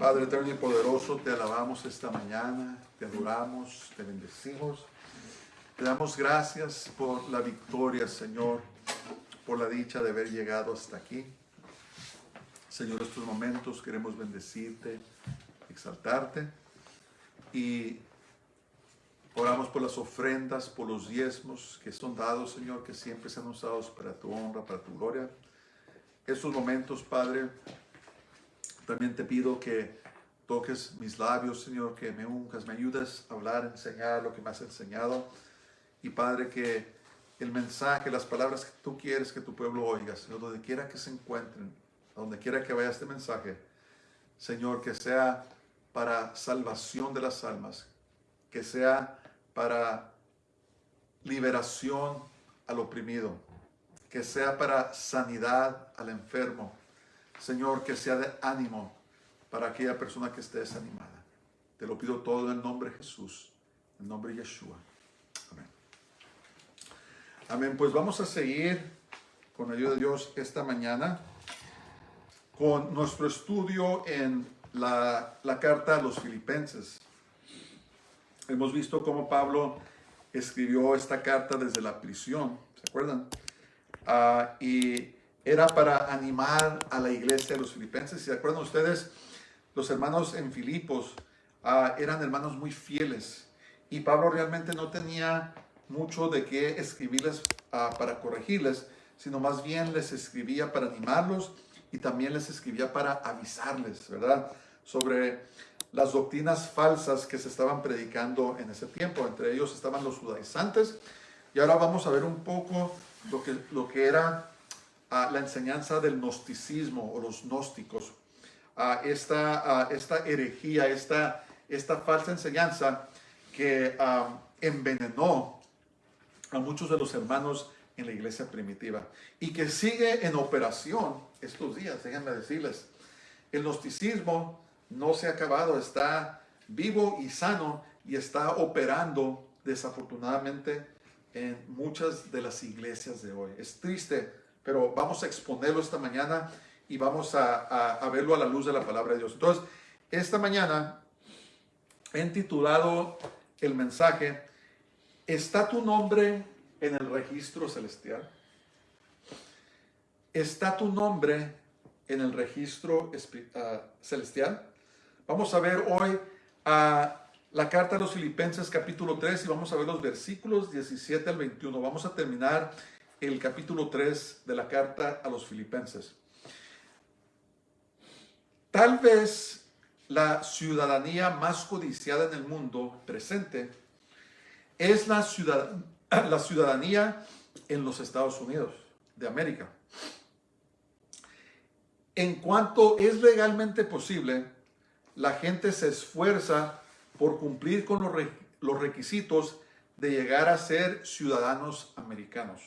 Padre eterno y poderoso, te alabamos esta mañana, te adoramos, te bendecimos. Te damos gracias por la victoria, Señor, por la dicha de haber llegado hasta aquí. Señor, estos momentos queremos bendecirte, exaltarte y oramos por las ofrendas, por los diezmos que son dados, Señor, que siempre sean usados para tu honra, para tu gloria. Estos momentos, Padre, también te pido que toques mis labios, Señor, que me unjas, me ayudes a hablar, a enseñar lo que me has enseñado. Y Padre, que el mensaje, las palabras que tú quieres que tu pueblo oiga, Señor, donde quiera que se encuentren, a donde quiera que vaya este mensaje, Señor, que sea para salvación de las almas, que sea para liberación al oprimido, que sea para sanidad al enfermo, Señor, que sea de ánimo para aquella persona que esté desanimada. Te lo pido todo en el nombre de Jesús, en el nombre de Yeshua. Amén. Amén. Pues vamos a seguir con la ayuda de Dios esta mañana con nuestro estudio en la carta a los Filipenses. Hemos visto cómo Pablo escribió esta carta desde la prisión, ¿se acuerdan? Y era para animar a la iglesia de los Filipenses. ¿Se acuerdan ustedes? Los hermanos en Filipos eran hermanos muy fieles y Pablo realmente no tenía mucho de qué escribirles para corregirles, sino más bien les escribía para animarlos y también les escribía para avisarles, ¿verdad?, sobre las doctrinas falsas que se estaban predicando en ese tiempo. Entre ellos estaban los judaizantes. Y ahora vamos a ver un poco lo que era la enseñanza del gnosticismo o los gnósticos. Esta herejía, esta falsa enseñanza que envenenó a muchos de los hermanos en la iglesia primitiva y que sigue en operación estos días. Déjenme decirles, el gnosticismo no se ha acabado, está vivo y sano y está operando desafortunadamente en muchas de las iglesias de hoy. Es triste, pero vamos a exponerlo esta mañana y vamos a verlo a la luz de la palabra de Dios. Entonces, esta mañana he titulado el mensaje: ¿está tu nombre en el registro celestial? ¿Está tu nombre en el registro celestial? Vamos a ver hoy la carta a los Filipenses capítulo 3 y vamos a ver los versículos 17 al 21. Vamos a terminar el capítulo 3 de la carta a los Filipenses. Tal vez la ciudadanía más codiciada en el mundo presente es la ciudadanía en los Estados Unidos de América. En cuanto es legalmente posible, la gente se esfuerza por cumplir con los requisitos de llegar a ser ciudadanos americanos.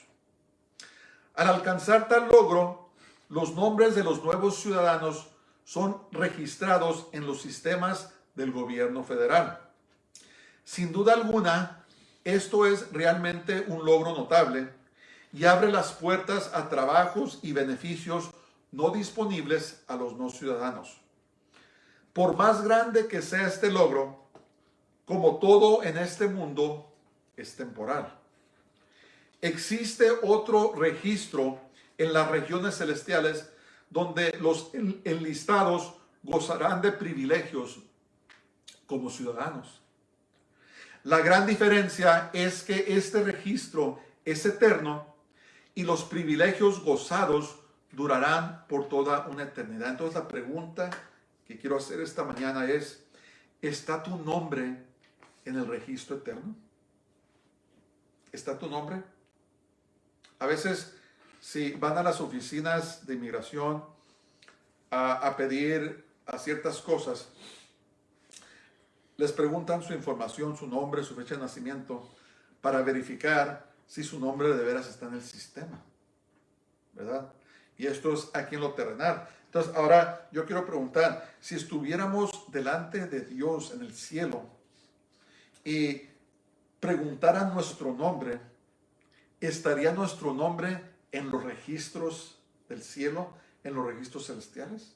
Al alcanzar tal logro, los nombres de los nuevos ciudadanos son registrados en los sistemas del gobierno federal. Sin duda alguna, esto es realmente un logro notable y abre las puertas a trabajos y beneficios no disponibles a los no ciudadanos. Por más grande que sea este logro, como todo en este mundo, es temporal. Existe otro registro en las regiones celestiales donde los enlistados gozarán de privilegios como ciudadanos. La gran diferencia es que este registro es eterno y los privilegios gozados durarán por toda una eternidad. Entonces la pregunta que quiero hacer esta mañana es: ¿está tu nombre en el registro eterno? ¿Está tu nombre? A veces, si van a las oficinas de inmigración a pedir ciertas cosas, les preguntan su información, su nombre, su fecha de nacimiento, para verificar si su nombre de veras está en el sistema, ¿verdad? Y esto es aquí en lo terrenal. Entonces, ahora yo quiero preguntar, si estuviéramos delante de Dios en el cielo y preguntaran nuestro nombre, ¿estaría nuestro nombre en los registros del cielo, en los registros celestiales?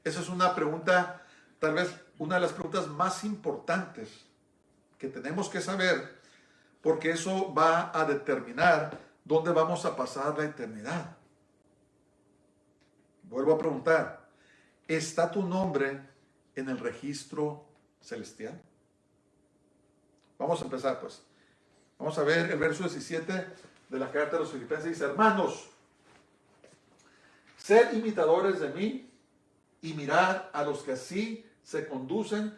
Esa es una pregunta tal vez una de las preguntas más importantes que tenemos que saber, porque eso va a determinar dónde vamos a pasar la eternidad. Vuelvo a preguntar, ¿está tu nombre en el registro celestial? Vamos a empezar pues. Vamos a ver el verso 17 de la carta de los Filipenses. Dice, hermanos, sed imitadores de mí y mirad a los que así se conducen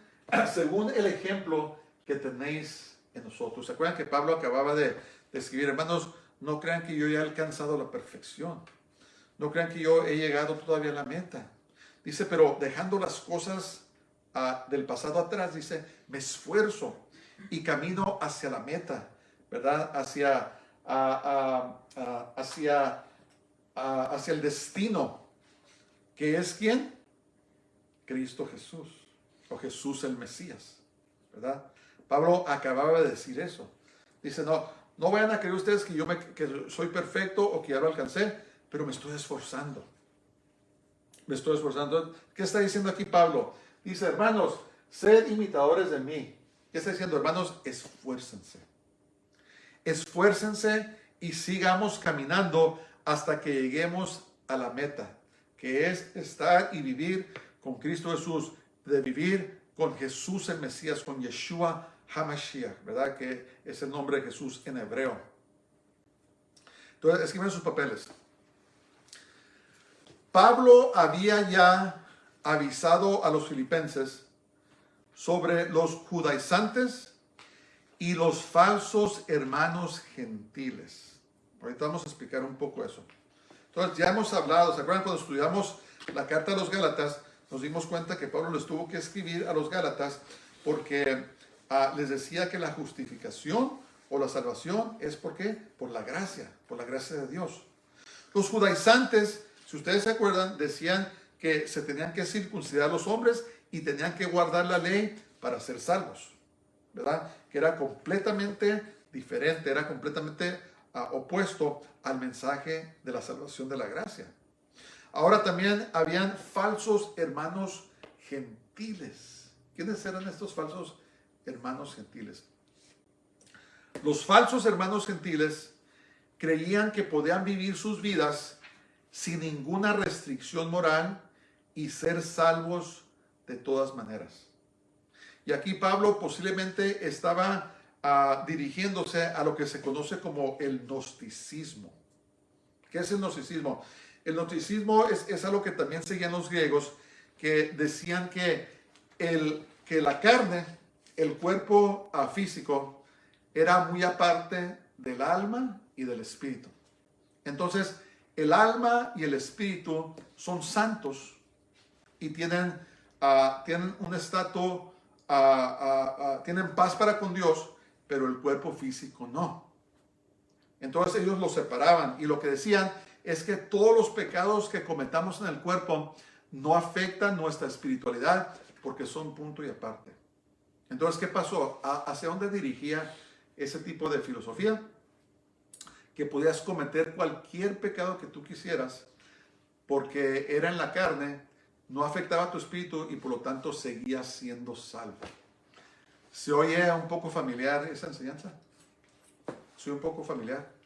según el ejemplo que tenéis en nosotros. ¿Se acuerdan que Pablo acababa de escribir? Hermanos, no crean que yo ya he alcanzado la perfección. No crean que yo he llegado todavía a la meta. Dice, pero dejando las cosas del pasado atrás, dice, me esfuerzo y camino hacia la meta, ¿verdad? Hacia el destino, que es ¿quién? Cristo Jesús, o Jesús el Mesías, ¿verdad? Pablo acababa de decir eso. Dice, no vayan a creer ustedes que soy perfecto o que ya lo alcancé, pero me estoy esforzando. Me estoy esforzando. ¿Qué está diciendo aquí Pablo? Dice, hermanos, sed imitadores de mí. ¿Qué está diciendo? Hermanos, esfuércense. Esfuércense y sigamos caminando hasta que lleguemos a la meta, que es estar y vivir con Cristo Jesús, de vivir con Jesús el Mesías, con Yeshua HaMashiach, ¿verdad? Que es el nombre de Jesús en hebreo. Entonces, escriban sus papeles. Pablo había ya avisado a los filipenses sobre los judaizantes y los falsos hermanos gentiles. Ahorita vamos a explicar un poco eso. Entonces, ya hemos hablado, ¿se acuerdan cuando estudiamos la carta de los Gálatas? Nos dimos cuenta que Pablo les tuvo que escribir a los Gálatas porque les decía que la justificación o la salvación es ¿por qué? Por la gracia de Dios. Los judaizantes, si ustedes se acuerdan, decían que se tenían que circuncidar los hombres y tenían que guardar la ley para ser salvos, ¿verdad? Que era completamente diferente, era completamente opuesto al mensaje de la salvación de la gracia. Ahora también habían falsos hermanos gentiles. ¿Quiénes eran estos falsos hermanos gentiles? Los falsos hermanos gentiles creían que podían vivir sus vidas sin ninguna restricción moral y ser salvos de todas maneras. Y aquí Pablo posiblemente estaba dirigiéndose a lo que se conoce como el gnosticismo. ¿Qué es el gnosticismo? El gnosticismo es algo que también seguían los griegos, que decían que la carne, el cuerpo físico, era muy aparte del alma y del espíritu. Entonces, el alma y el espíritu son santos y tienen un estatus, tienen paz para con Dios, pero el cuerpo físico no. Entonces ellos lo separaban y lo que decían es que todos los pecados que cometamos en el cuerpo no afectan nuestra espiritualidad porque son punto y aparte. Entonces, ¿qué pasó? ¿Hacia dónde dirigía ese tipo de filosofía? Que podías cometer cualquier pecado que tú quisieras porque era en la carne, no afectaba a tu espíritu y por lo tanto seguías siendo salvo. ¿Se oye un poco familiar esa enseñanza? ¿Se oye un poco familiar?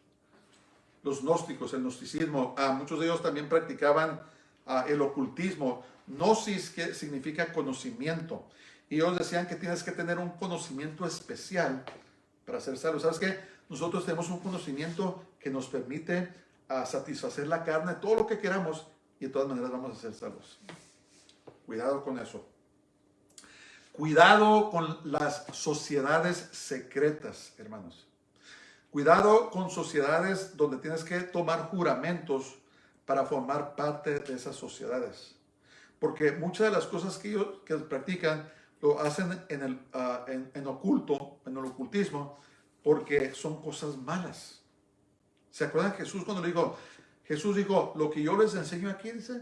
Los gnósticos, el gnosticismo, muchos de ellos también practicaban el ocultismo. Gnosis, que significa conocimiento. Y ellos decían que tienes que tener un conocimiento especial para ser salvo. ¿Sabes qué? Nosotros tenemos un conocimiento que nos permite satisfacer la carne, todo lo que queramos, y de todas maneras vamos a ser salvos. Cuidado con eso. Cuidado con las sociedades secretas, hermanos. Cuidado con sociedades donde tienes que tomar juramentos para formar parte de esas sociedades. Porque muchas de las cosas que ellos practican lo hacen en oculto, en el ocultismo, porque son cosas malas. ¿Se acuerdan de Jesús cuando le dijo? Jesús dijo, lo que yo les enseño aquí, dice,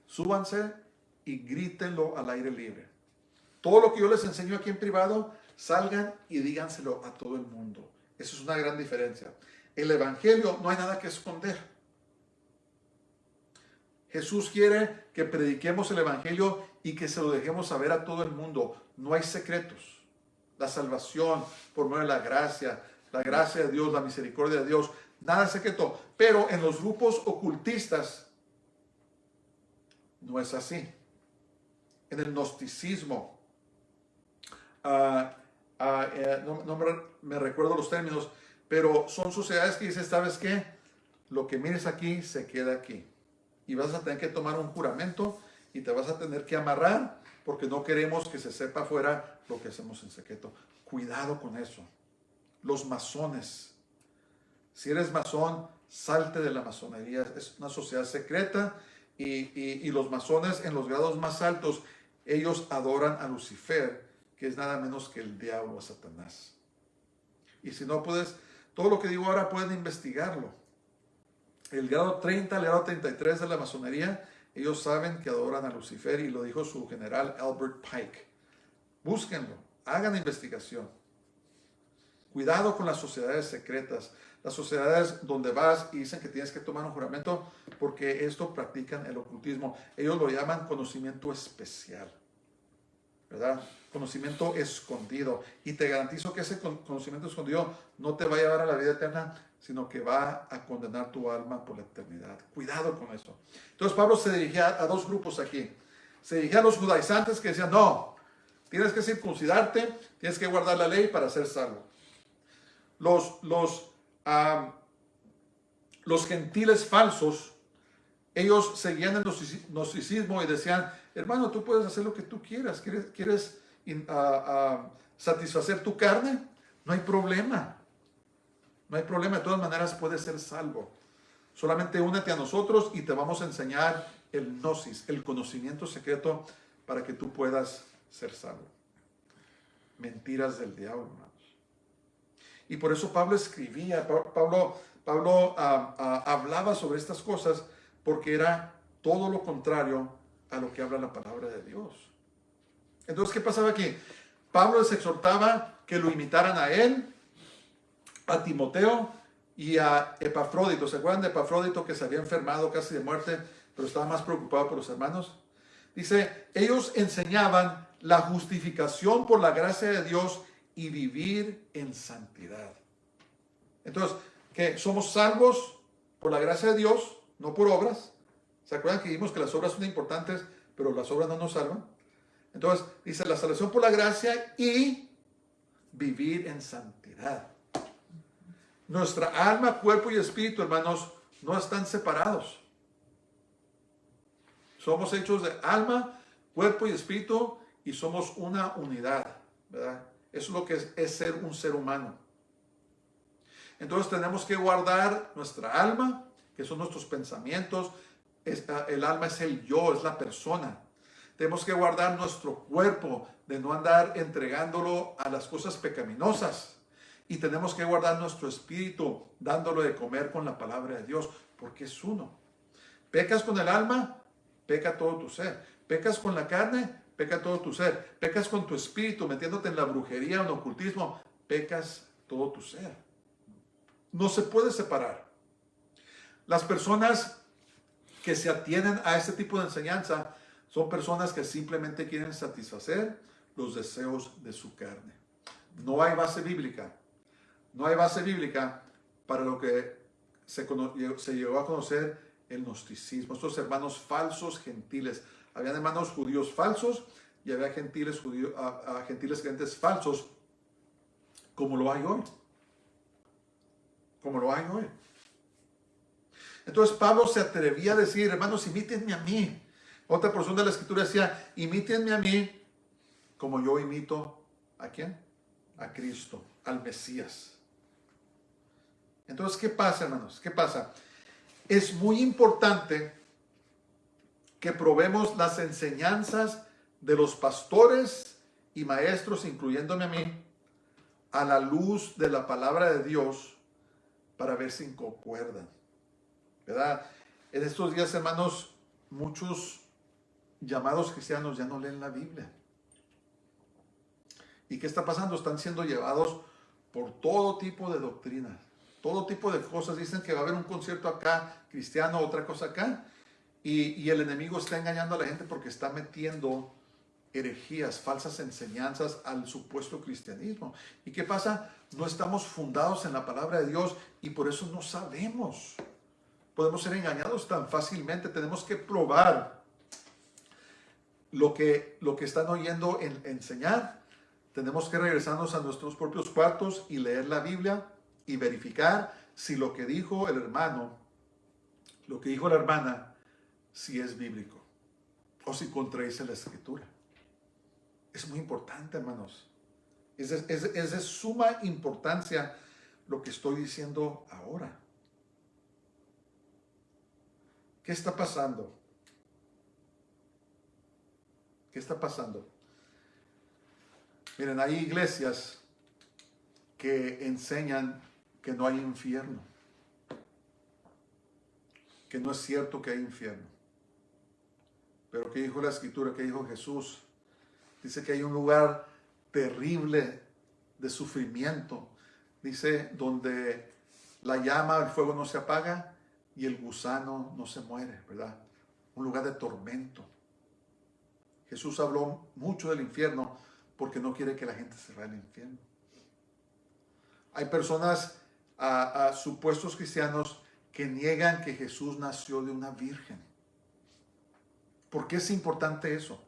súbanse y grítenlo al aire libre. Todo lo que yo les enseño aquí en privado, salgan y díganselo a todo el mundo. Eso es una gran diferencia. El evangelio no hay nada que esconder. Jesús quiere que prediquemos el evangelio y que se lo dejemos saber a todo el mundo. No hay secretos. La salvación por medio de la gracia de Dios, la misericordia de Dios, nada secreto. Pero en los grupos ocultistas no es así. En el gnosticismo, no me recuerdo los términos, pero son sociedades que dicen, ¿sabes qué? Lo que mires aquí se queda aquí. Y vas a tener que tomar un juramento y te vas a tener que amarrar porque no queremos que se sepa afuera lo que hacemos en secreto. Cuidado con eso. Los masones. Si eres masón, salte de la masonería. Es una sociedad secreta y los masones en los grados más altos, ellos adoran a Lucifer, que es nada menos que el diablo, a Satanás. Y si no puedes, todo lo que digo ahora pueden investigarlo. El grado 30, el grado 33 de la masonería, ellos saben que adoran a Lucifer y lo dijo su general Albert Pike. Búsquenlo, hagan investigación. Cuidado con las sociedades secretas, las sociedades donde vas y dicen que tienes que tomar un juramento porque esto practican el ocultismo. Ellos lo llaman conocimiento especial, ¿verdad? Conocimiento escondido. Y te garantizo que ese conocimiento escondido no te va a llevar a la vida eterna, sino que va a condenar tu alma por la eternidad. Cuidado con eso. Entonces Pablo se dirigía a dos grupos aquí. Se dirigía a los judaizantes que decían, no, tienes que circuncidarte, tienes que guardar la ley para ser salvo. Los gentiles falsos, ellos seguían el gnosticismo y decían, hermano, tú puedes hacer lo que tú quieras. ¿Quieres satisfacer tu carne? No hay problema. No hay problema, de todas maneras puedes ser salvo. Solamente únete a nosotros y te vamos a enseñar el gnosis, el conocimiento secreto para que tú puedas ser salvo. Mentiras del diablo, hermanos. Y por eso Pablo escribía, Pablo hablaba sobre estas cosas porque era todo lo contrario a lo que habla la palabra de Dios. Entonces, ¿qué pasaba aquí? Pablo les exhortaba que lo imitaran a él, a Timoteo y a Epafrodito. ¿Se acuerdan de Epafrodito que se había enfermado casi de muerte, pero estaba más preocupado por los hermanos? Dice, ellos enseñaban la justificación por la gracia de Dios y vivir en santidad. Entonces, que somos salvos por la gracia de Dios, no por obras. ¿Se acuerdan que dijimos que las obras son importantes, pero las obras no nos salvan? Entonces, dice la salvación por la gracia y vivir en santidad. Nuestra alma, cuerpo y espíritu, hermanos, no están separados. Somos hechos de alma, cuerpo y espíritu y somos una unidad, ¿verdad? Eso es lo que es ser un ser humano. Entonces tenemos que guardar nuestra alma, que son nuestros pensamientos. El alma es el yo, es la persona. Tenemos que guardar nuestro cuerpo de no andar entregándolo a las cosas pecaminosas. Y tenemos que guardar nuestro espíritu dándolo de comer con la palabra de Dios, porque es uno. Pecas con el alma, peca todo tu ser. Pecas con la carne, peca todo tu ser. Pecas con tu espíritu, metiéndote en la brujería o en el ocultismo, pecas todo tu ser. No se puede separar. Las personas que se atienen a este tipo de enseñanza son personas que simplemente quieren satisfacer los deseos de su carne. No hay base bíblica. No hay base bíblica para lo que se llegó a conocer el gnosticismo. Estos hermanos falsos gentiles. Habían hermanos judíos falsos y había gentiles creyentes falsos, como lo hay hoy. Como lo hay hoy. Entonces Pablo se atrevía a decir, hermanos, imítenme a mí. Otra porción de la escritura decía, imítenme a mí como yo imito ¿a quién? A Cristo, al Mesías. Entonces, ¿qué pasa, hermanos? ¿Qué pasa? Es muy importante que probemos las enseñanzas de los pastores y maestros, incluyéndome a mí, a la luz de la palabra de Dios para ver si concuerdan, ¿verdad? En estos días, hermanos, muchos llamados cristianos ya no leen la Biblia. ¿Y qué está pasando? Están siendo llevados por todo tipo de doctrinas, todo tipo de cosas. Dicen que va a haber un concierto acá, cristiano, otra cosa acá. Y el enemigo está engañando a la gente porque está metiendo herejías, falsas enseñanzas al supuesto cristianismo. ¿Y qué pasa? No estamos fundados en la palabra de Dios y por eso no sabemos. Podemos ser engañados tan fácilmente. Tenemos que probar lo que están oyendo enseñar. Tenemos que regresarnos a nuestros propios cuartos y leer la Biblia y verificar si lo que dijo el hermano, lo que dijo la hermana, si es bíblico o si contradice la escritura. Es muy importante, hermanos. Es de suma importancia lo que estoy diciendo ahora. ¿Qué está pasando? ¿Qué está pasando? Miren, hay iglesias que enseñan que no hay infierno, que no es cierto que hay infierno. Pero ¿qué dijo la escritura? ¿Qué dijo Jesús? Dice que hay un lugar terrible de sufrimiento. Dice, donde la llama, el fuego no se apaga y el gusano no se muere, ¿verdad? Un lugar de tormento. Jesús habló mucho del infierno porque no quiere que la gente se vaya al infierno. Hay personas, supuestos cristianos, que niegan que Jesús nació de una virgen. ¿Por qué es importante eso?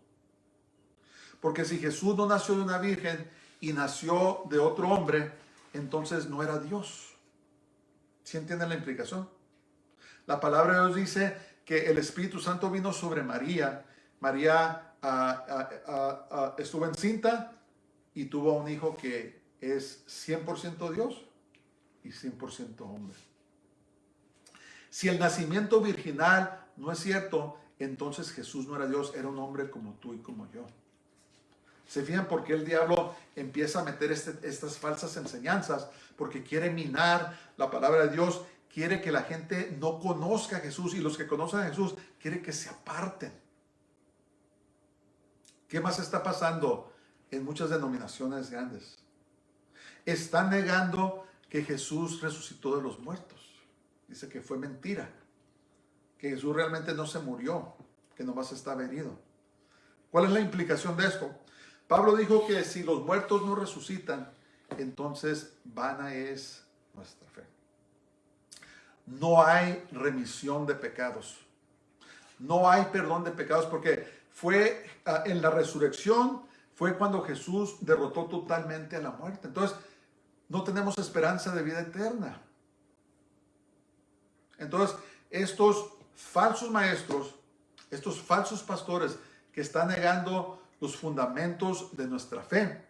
Porque si Jesús no nació de una virgen y nació de otro hombre, entonces no era Dios. ¿Sí entienden la implicación? La palabra de Dios dice que el Espíritu Santo vino sobre María. María estuvo encinta y tuvo un hijo que es 100% Dios y 100% hombre. Si el nacimiento virginal no es cierto, entonces Jesús no era Dios, era un hombre como tú y como yo. ¿Se fijan por qué el diablo empieza a meter estas falsas enseñanzas? Porque quiere minar la palabra de Dios, quiere que la gente no conozca a Jesús y los que conocen a Jesús quiere que se aparten. ¿Qué más está pasando en muchas denominaciones grandes? Están negando que Jesús resucitó de los muertos. Dice que fue mentira, que Jesús realmente no se murió, que nomás estaba herido. ¿Cuál es la implicación de esto? Pablo dijo que si los muertos no resucitan, entonces vana es nuestra fe. No hay remisión de pecados. No hay perdón de pecados porque fue en la resurrección, fue cuando Jesús derrotó totalmente a la muerte. Entonces, no tenemos esperanza de vida eterna. Entonces, estos falsos maestros, estos falsos pastores que están negando los fundamentos de nuestra fe,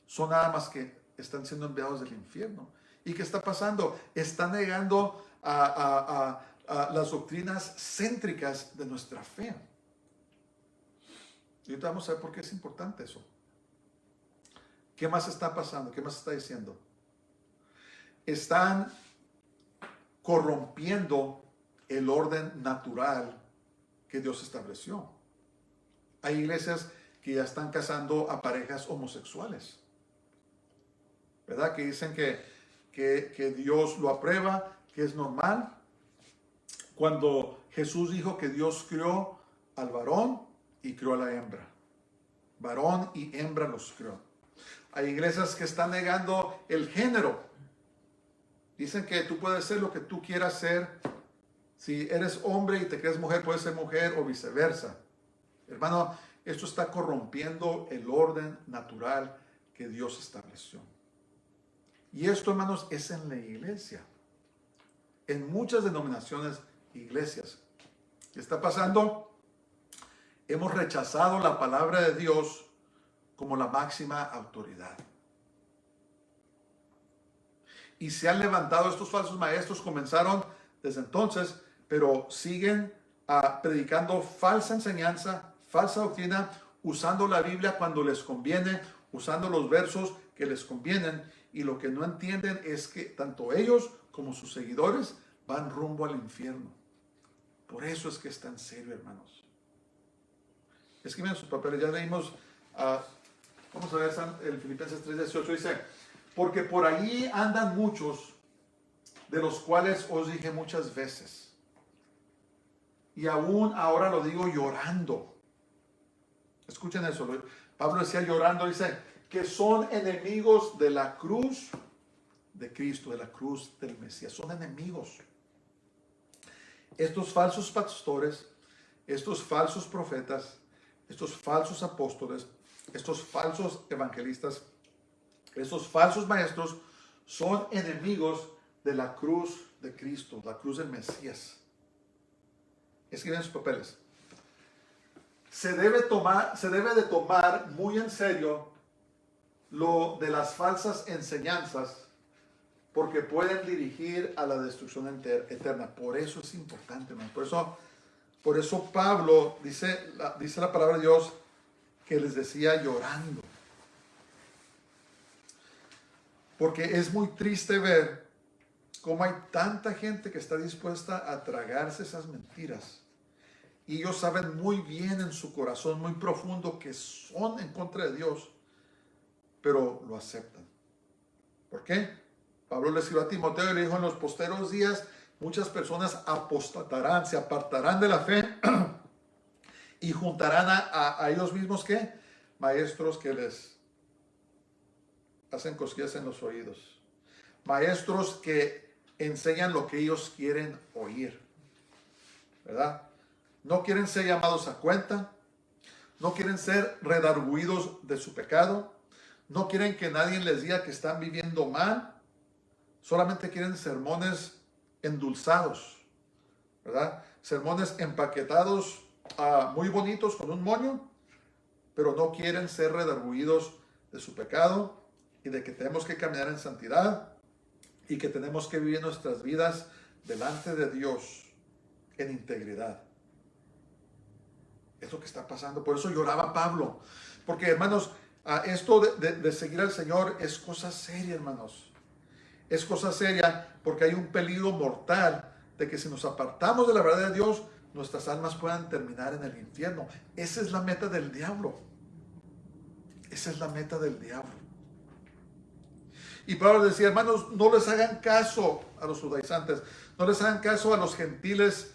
son nada más que están siendo enviados del infierno. ¿Y qué está pasando? Están negando a las doctrinas céntricas de nuestra fe. Y ahorita vamos a ver por qué es importante eso. ¿Qué más está pasando? ¿Qué más está diciendo? Están corrompiendo el orden natural que Dios estableció. Hay iglesias que ya están casando a parejas homosexuales, ¿verdad? Que dicen que Dios lo aprueba, que es normal. Cuando Jesús dijo que Dios creó al varón y creó a la hembra. Varón y hembra los creó. Hay iglesias que están negando el género. Dicen que tú puedes ser lo que tú quieras ser. Si eres hombre y te crees mujer, puedes ser mujer o viceversa. Hermano, esto está corrompiendo el orden natural que Dios estableció. Y esto, hermanos, es en la iglesia. En muchas denominaciones, iglesias. ¿Qué está pasando? Hemos rechazado la palabra de Dios como la máxima autoridad. Y se han levantado estos falsos maestros, comenzaron desde entonces, pero siguen predicando falsa enseñanza, falsa doctrina, usando la Biblia cuando les conviene, usando los versos que les convienen, y lo que no entienden es que tanto ellos como sus seguidores van rumbo al infierno. Por eso es que es tan serio, hermanos. Escriben sus papeles, ya leímos, vamos a ver el Filipenses 3:18, dice, porque por allí andan muchos, de los cuales os dije muchas veces. y aún ahora lo digo llorando. Escuchen eso. Pablo decía llorando, dice que son enemigos de la cruz de Cristo, de la cruz del Mesías. Son enemigos. Estos falsos pastores, estos falsos profetas, estos falsos apóstoles, estos falsos evangelistas, estos falsos maestros son enemigos de la cruz de Cristo, la cruz del Mesías. Escriben sus papeles. Se debe de tomar muy en serio lo de las falsas enseñanzas, porque pueden dirigir a la destrucción eterna. Por eso es importante, hermano. Por eso Pablo dice la palabra de Dios que les decía llorando. Porque es muy triste ver cómo hay tanta gente que está dispuesta a tragarse esas mentiras. Y ellos saben muy bien en su corazón, muy profundo, que son en contra de Dios, pero lo aceptan. ¿Por qué? Pablo le escribió a Timoteo y le dijo: en los posteros días muchas personas apostatarán, se apartarán de la fe y juntarán a ellos mismos, ¿qué? Maestros que les hacen cosquillas en los oídos. Maestros que enseñan lo que ellos quieren oír. ¿Verdad? No quieren ser llamados a cuenta. No quieren ser redargüidos de su pecado. No quieren que nadie les diga que están viviendo mal. Solamente quieren sermones endulzados, ¿verdad? Sermones empaquetados, muy bonitos con un moño, pero no quieren ser redargüidos de su pecado y de que tenemos que caminar en santidad y que tenemos que vivir nuestras vidas delante de Dios en integridad. Es lo que está pasando. Por eso lloraba Pablo. Porque, hermanos, esto de seguir al Señor es cosa seria, hermanos. Es cosa seria porque hay un peligro mortal de que si nos apartamos de la verdad de Dios, nuestras almas puedan terminar en el infierno. Esa es la meta del diablo. Esa es la meta del diablo. Y Pablo decía: hermanos, no les hagan caso a los judaizantes, no les hagan caso a los gentiles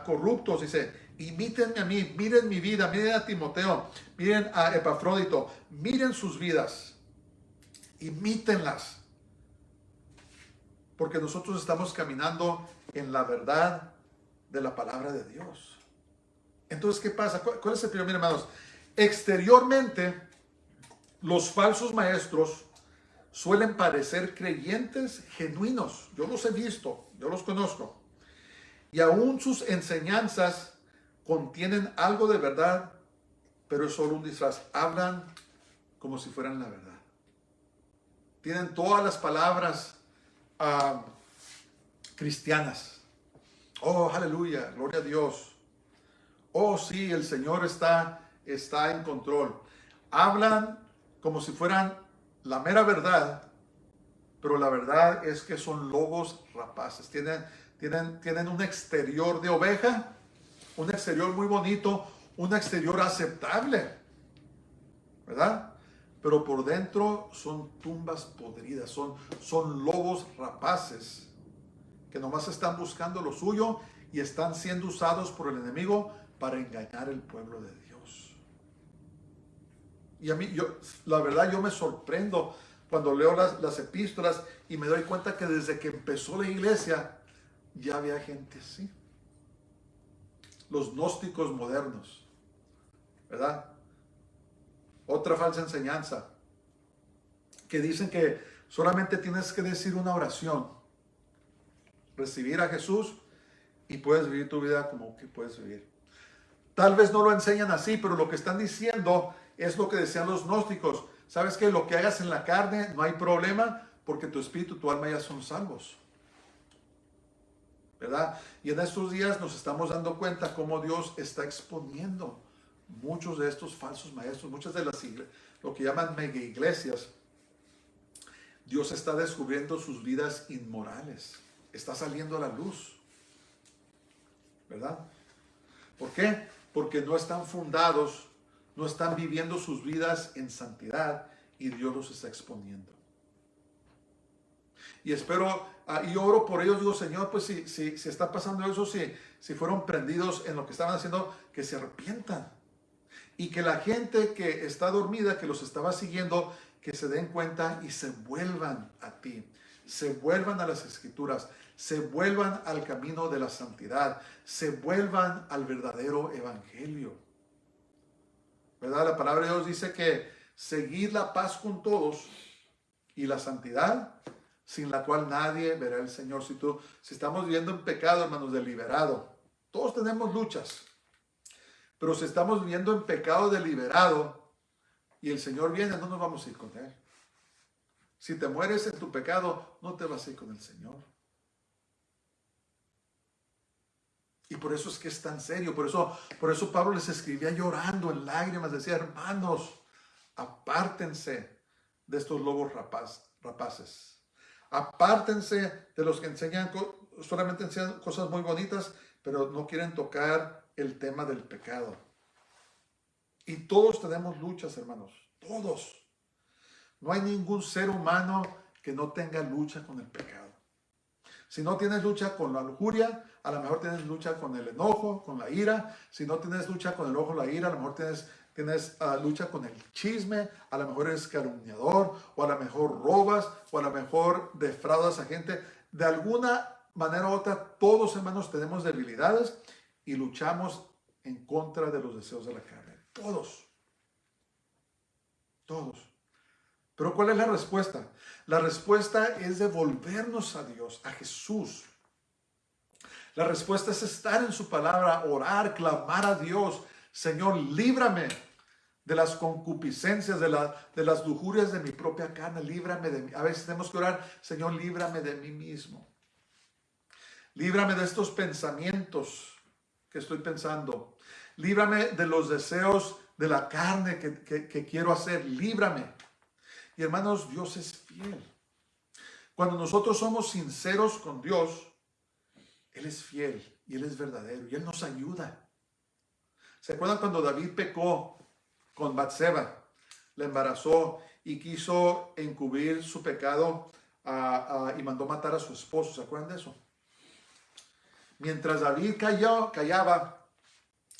corruptos. Dice: imítenme a mí, miren mi vida, miren a Timoteo, miren a Epafrodito, miren sus vidas, imítenlas. Porque nosotros estamos caminando en la verdad de la palabra de Dios. Entonces, ¿qué pasa? ¿Cuál es el problema, hermanos? Exteriormente, los falsos maestros suelen parecer creyentes genuinos. Yo los he visto, yo los conozco. Y aún sus enseñanzas contienen algo de verdad, pero es solo un disfraz. Hablan como si fueran la verdad. Tienen todas las palabras cristianas. Oh, aleluya, gloria a Dios. Oh, sí, el Señor está en control. Hablan como si fueran la mera verdad, pero la verdad es que son lobos rapaces. Tienen un exterior de oveja, un exterior muy bonito, un exterior aceptable, ¿verdad? Pero por dentro son tumbas podridas, son lobos rapaces que nomás están buscando lo suyo y están siendo usados por el enemigo para engañar al pueblo de Dios. Y a mí, la verdad, yo me sorprendo cuando leo las epístolas y me doy cuenta que desde que empezó la iglesia ya había gente así. Los gnósticos modernos, ¿verdad? Otra falsa enseñanza, que dicen que solamente tienes que decir una oración, recibir a Jesús, y puedes vivir tu vida como que puedes vivir. Tal vez no lo enseñan así, pero lo que están diciendo es lo que decían los gnósticos. ¿Sabes qué? Lo que hagas en la carne no hay problema, porque tu espíritu, tu alma ya son salvos, ¿verdad? Y en estos días nos estamos dando cuenta cómo Dios está exponiendo muchos de estos falsos maestros, muchas de las iglesias, lo que llaman mega iglesias. Dios está descubriendo sus vidas inmorales. Está saliendo a la luz, ¿verdad? ¿Por qué? Porque no están fundados, no están viviendo sus vidas en santidad y Dios los está exponiendo. Y espero, y oro por ellos, digo, Señor, pues si está pasando eso, si fueron prendidos en lo que estaban haciendo, que se arrepientan. Y que la gente que está dormida, que los estaba siguiendo, que se den cuenta y se vuelvan a ti, se vuelvan a las Escrituras, se vuelvan al camino de la santidad, se vuelvan al verdadero evangelio. ¿Verdad? La palabra de Dios dice que seguir la paz con todos y la santidad, sin la cual nadie verá al Señor. Si estamos viviendo en pecado, hermanos, deliberado, todos tenemos luchas, pero si estamos viviendo en pecado deliberado y el Señor viene, no nos vamos a ir con Él. Si te mueres en tu pecado, no te vas a ir con el Señor. Y por eso es que es tan serio. Por eso Pablo les escribía llorando en lágrimas. Decía, hermanos, apártense de estos lobos rapaces. Apártense de los que solamente enseñan cosas muy bonitas, pero no quieren tocar el tema del pecado. Y todos tenemos luchas, hermanos. Todos. No hay ningún ser humano que no tenga lucha con el pecado. Si no tienes lucha con la lujuria, a lo mejor tienes lucha con el enojo, con la ira. Si no tienes lucha con el enojo, la ira, a lo mejor tienes lucha con el chisme, a lo mejor eres calumniador, o a lo mejor robas, o a lo mejor defraudas a gente. De alguna manera u otra, todos, hermanos, tenemos debilidades y luchamos en contra de los deseos de la carne. Todos. Todos. Pero ¿cuál es la respuesta? La respuesta es devolvernos a Dios, a Jesús. La respuesta es estar en su palabra, orar, clamar a Dios. Señor, líbrame de las concupiscencias, de las lujurias de mi propia carne. Líbrame de mí. A veces tenemos que orar, Señor, líbrame de mí mismo. Líbrame de estos pensamientos que estoy pensando. Líbrame de los deseos de la carne que quiero hacer. Líbrame. Y hermanos, Dios es fiel. Cuando nosotros somos sinceros con Dios, Él es fiel y Él es verdadero y Él nos ayuda. ¿Se acuerdan cuando David pecó con Batseba? La embarazó y quiso encubrir su pecado y mandó matar a su esposo. ¿Se acuerdan de eso? Mientras David callaba,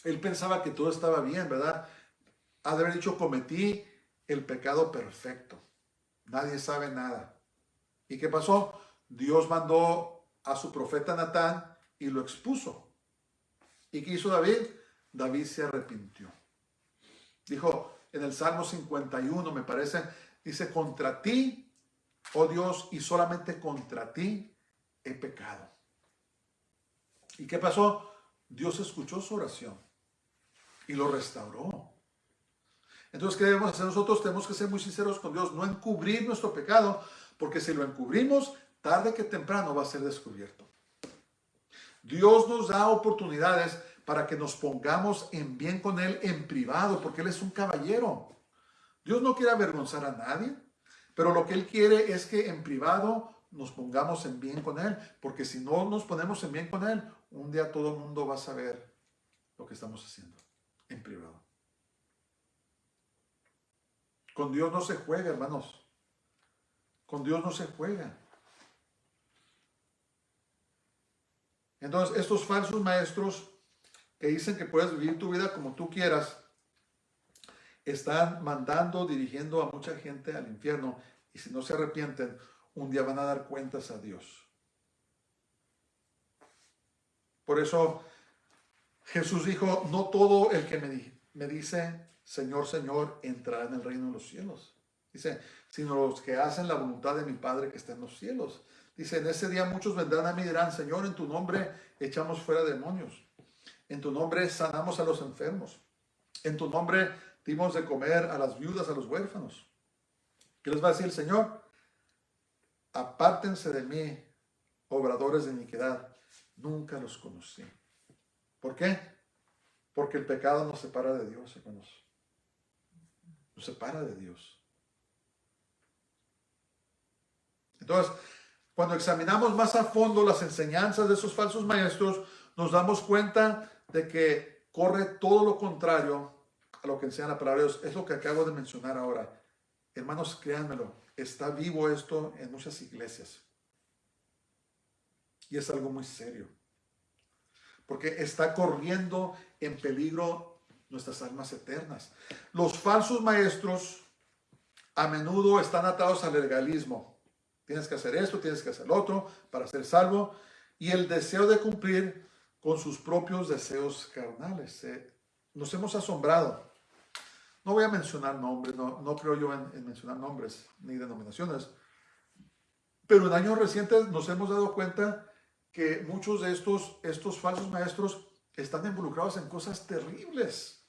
él pensaba que todo estaba bien, ¿verdad? Ha de haber dicho, cometí el pecado perfecto. Nadie sabe nada. ¿Y qué pasó? Dios mandó a su profeta Natán y lo expuso. ¿Y qué hizo David? David se arrepintió. Dijo en el Salmo 51, me parece, dice, contra ti, oh Dios, y solamente contra ti he pecado. ¿Y qué pasó? Dios escuchó su oración y lo restauró. Entonces, ¿qué debemos hacer nosotros? Tenemos que ser muy sinceros con Dios, no encubrir nuestro pecado, porque si lo encubrimos, tarde que temprano va a ser descubierto. Dios nos da oportunidades para que nos pongamos en bien con Él en privado, porque Él es un caballero. Dios no quiere avergonzar a nadie, pero lo que Él quiere es que en privado nos pongamos en bien con Él, porque si no nos ponemos en bien con Él, un día todo el mundo va a saber lo que estamos haciendo en privado. Con Dios no se juega, hermanos. Con Dios no se juega. Entonces, estos falsos maestros que dicen que puedes vivir tu vida como tú quieras, están dirigiendo a mucha gente al infierno, y si no se arrepienten, un día van a dar cuentas a Dios. Por eso Jesús dijo, no todo el que me dice Señor, Señor, entrará en el reino de los cielos. Dice, sino los que hacen la voluntad de mi Padre que está en los cielos. Dice, en ese día muchos vendrán a mí y dirán, Señor, en tu nombre echamos fuera demonios. En tu nombre sanamos a los enfermos. En tu nombre dimos de comer a las viudas, a los huérfanos. ¿Qué les va a decir el Señor? Apártense de mí, obradores de iniquidad. Nunca los conocí. ¿Por qué? Porque el pecado nos separa de Dios, hermanos. Nos separa de Dios. Entonces, cuando examinamos más a fondo las enseñanzas de esos falsos maestros, nos damos cuenta de que corre todo lo contrario a lo que enseña la palabra de Dios. Es lo que acabo de mencionar ahora. Hermanos, créanmelo, está vivo esto en muchas iglesias. Y es algo muy serio, porque está corriendo en peligro nuestras almas eternas. Los falsos maestros a menudo están atados al legalismo. Tienes que hacer esto, tienes que hacer lo otro para ser salvo. Y el deseo de cumplir con sus propios deseos carnales. Nos hemos asombrado. No voy a mencionar nombres, no creo yo en mencionar nombres ni denominaciones. Pero en años recientes nos hemos dado cuenta que muchos de estos falsos maestros están involucrados en cosas terribles.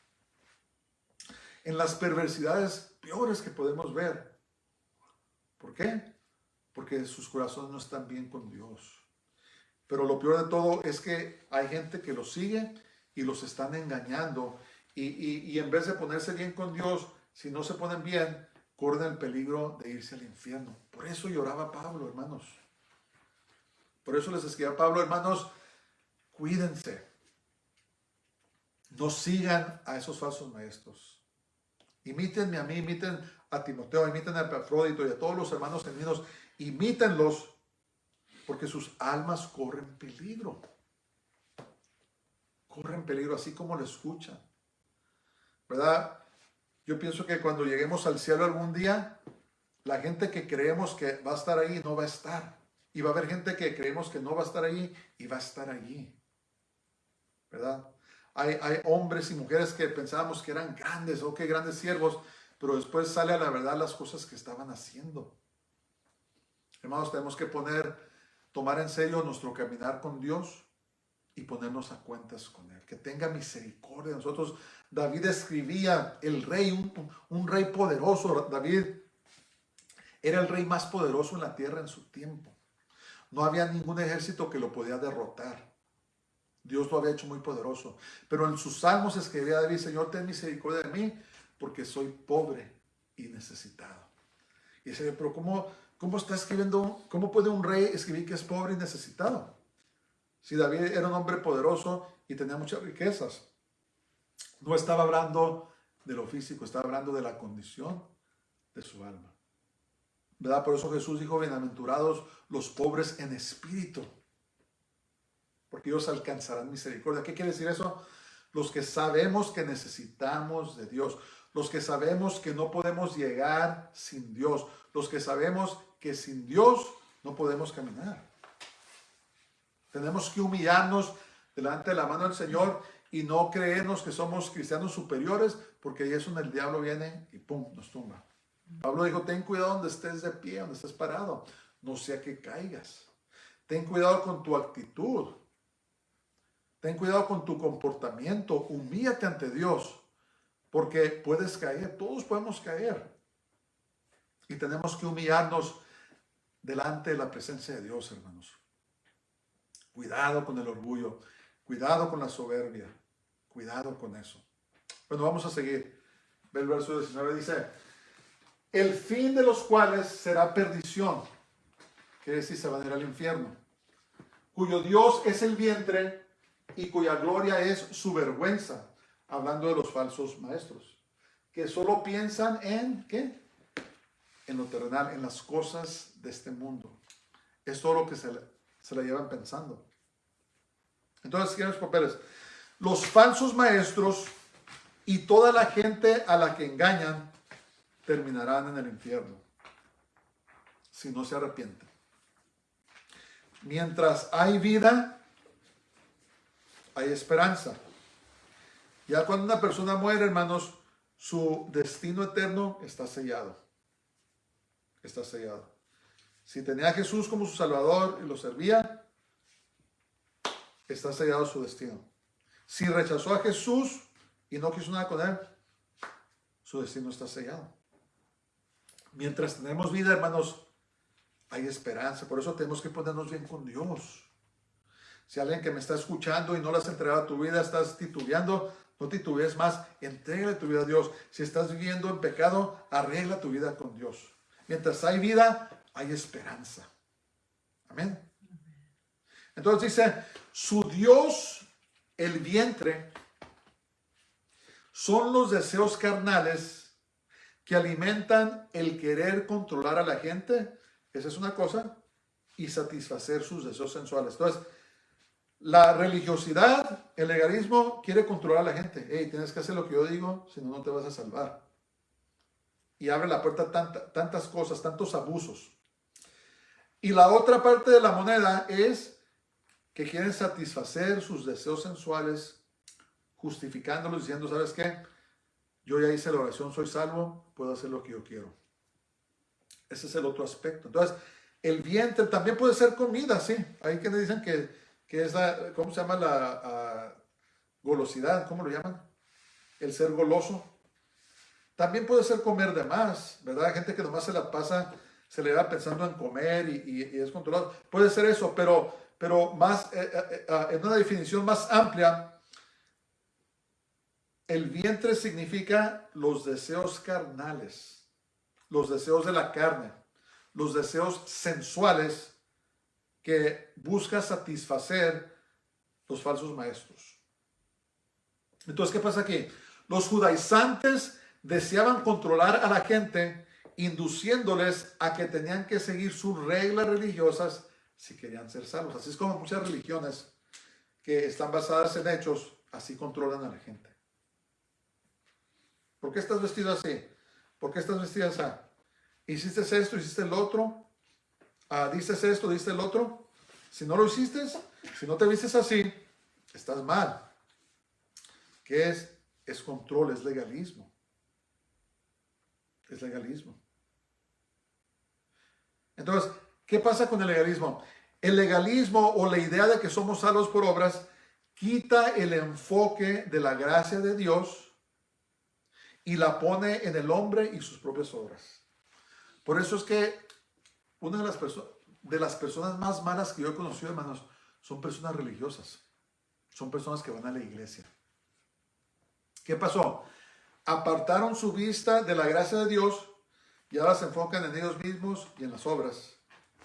En las perversidades peores que podemos ver. ¿Por qué? Porque sus corazones no están bien con Dios. Pero lo peor de todo es que hay gente que los sigue y los están engañando. Y en vez de ponerse bien con Dios, si no se ponen bien, corren el peligro de irse al infierno. Por eso lloraba Pablo, hermanos. Por eso les escribía Pablo, hermanos, cuídense. No sigan a esos falsos maestros. Imítenme a mí, imiten a Timoteo, imiten a Epafrodito y a todos los hermanos genuinos. Imítenlos, porque sus almas corren peligro. Corren peligro, así como lo escuchan. ¿Verdad? Yo pienso que cuando lleguemos al cielo algún día, la gente que creemos que va a estar ahí no va a estar. Y va a haber gente que creemos que no va a estar ahí y va a estar allí. ¿Verdad? Hay hombres y mujeres que pensábamos que eran grandes, o que grandes siervos, pero después sale a la verdad las cosas que estaban haciendo. Hermanos, tenemos que tomar en serio nuestro caminar con Dios y ponernos a cuentas con Él. Que tenga misericordia de nosotros. David escribía, el rey, un rey poderoso. David era el rey más poderoso en la tierra en su tiempo. No había ningún ejército que lo podía derrotar. Dios lo había hecho muy poderoso. Pero en sus salmos escribía David, Señor, ten misericordia de mí, porque soy pobre y necesitado. Y dice, pero ¿cómo está escribiendo? ¿Cómo puede un rey escribir que es pobre y necesitado? Si David era un hombre poderoso y tenía muchas riquezas. No estaba hablando de lo físico, estaba hablando de la condición de su alma. ¿Verdad? Por eso Jesús dijo, bienaventurados los pobres en espíritu, porque ellos alcanzarán misericordia. ¿Qué quiere decir eso? Los que sabemos que necesitamos de Dios, los que sabemos que no podemos llegar sin Dios, los que sabemos que sin Dios no podemos caminar. Tenemos que humillarnos delante de la mano del Señor y no creernos que somos cristianos superiores, porque ahí es donde el diablo viene y pum, nos tumba. Pablo dijo, ten cuidado donde estés de pie, donde estés parado, no sea que caigas. Ten cuidado con tu actitud. Ten cuidado con tu comportamiento. Humíllate ante Dios, porque puedes caer, todos podemos caer. Y tenemos que humillarnos delante de la presencia de Dios, hermanos. Cuidado con el orgullo, cuidado con la soberbia, cuidado con eso. Bueno, vamos a seguir. Ve el verso 19, dice, el fin de los cuales será perdición, quiere decir se van a ir al infierno, cuyo Dios es el vientre y cuya gloria es su vergüenza, hablando de los falsos maestros, que solo piensan en, ¿qué? En lo terrenal, en las cosas de este mundo. Es todo lo que se la llevan pensando. Entonces, ¿qué son los papeles? Los falsos maestros y toda la gente a la que engañan terminarán en el infierno, si no se arrepienten. Mientras hay vida, hay esperanza. Ya cuando una persona muere, hermanos, su destino eterno está sellado. Está sellado. Si tenía a Jesús como su Salvador y lo servía, está sellado su destino. Si rechazó a Jesús y no quiso nada con Él, su destino está sellado. Mientras tenemos vida, hermanos, hay esperanza. Por eso tenemos que ponernos bien con Dios. Si alguien que me está escuchando y no le has entregado a tu vida, estás titubeando, no titubees más, entrégale tu vida a Dios. Si estás viviendo en pecado, arregla tu vida con Dios. Mientras hay vida, hay esperanza. Amén. Entonces dice, su Dios, el vientre, son los deseos carnales que alimentan el querer controlar a la gente. Esa es una cosa. y satisfacer sus deseos sensuales. Entonces, la religiosidad, el legalismo, quiere controlar a la gente. Hey, tienes que hacer lo que yo digo, si no, no te vas a salvar. Y abre la puerta a tantas cosas, tantos abusos. Y la otra parte de la moneda es que quieren satisfacer sus deseos sensuales, justificándolos, diciendo, ¿sabes qué? Yo ya hice la oración, soy salvo, puedo hacer lo que yo quiero. Ese es el otro aspecto. Entonces, el vientre también puede ser comida, sí. Hay quienes dicen que es la, ¿cómo se llama? La golosidad, ¿cómo lo llaman? El ser goloso. También puede ser comer de más, ¿verdad? Hay gente que nomás se la pasa, se le va pensando en comer y es controlado. Puede ser eso, pero más, en una definición más amplia, el vientre significa los deseos carnales, los deseos de la carne, los deseos sensuales que busca satisfacer los falsos maestros. Entonces, ¿qué pasa aquí? Los judaizantes deseaban controlar a la gente, induciéndoles a que tenían que seguir sus reglas religiosas si querían ser salvos. Así es como muchas religiones que están basadas en hechos, así controlan a la gente. ¿Por qué estás vestido así? ¿Por qué estás vestido así? ¿Hiciste esto? ¿Hiciste el otro? ¿Dices esto? ¿Diste el otro? Si no lo hiciste, si no te vistes así, estás mal. ¿Qué es? Es control, es legalismo. Es legalismo. Entonces, ¿qué pasa con el legalismo? El legalismo o la idea de que somos salvos por obras quita el enfoque de la gracia de Dios y la pone en el hombre y sus propias obras. Por eso es que una de las personas más malas que yo he conocido, hermanos, son personas religiosas. Son personas que van a la iglesia. ¿Qué pasó? Apartaron su vista de la gracia de Dios y ahora se enfocan en ellos mismos y en las obras.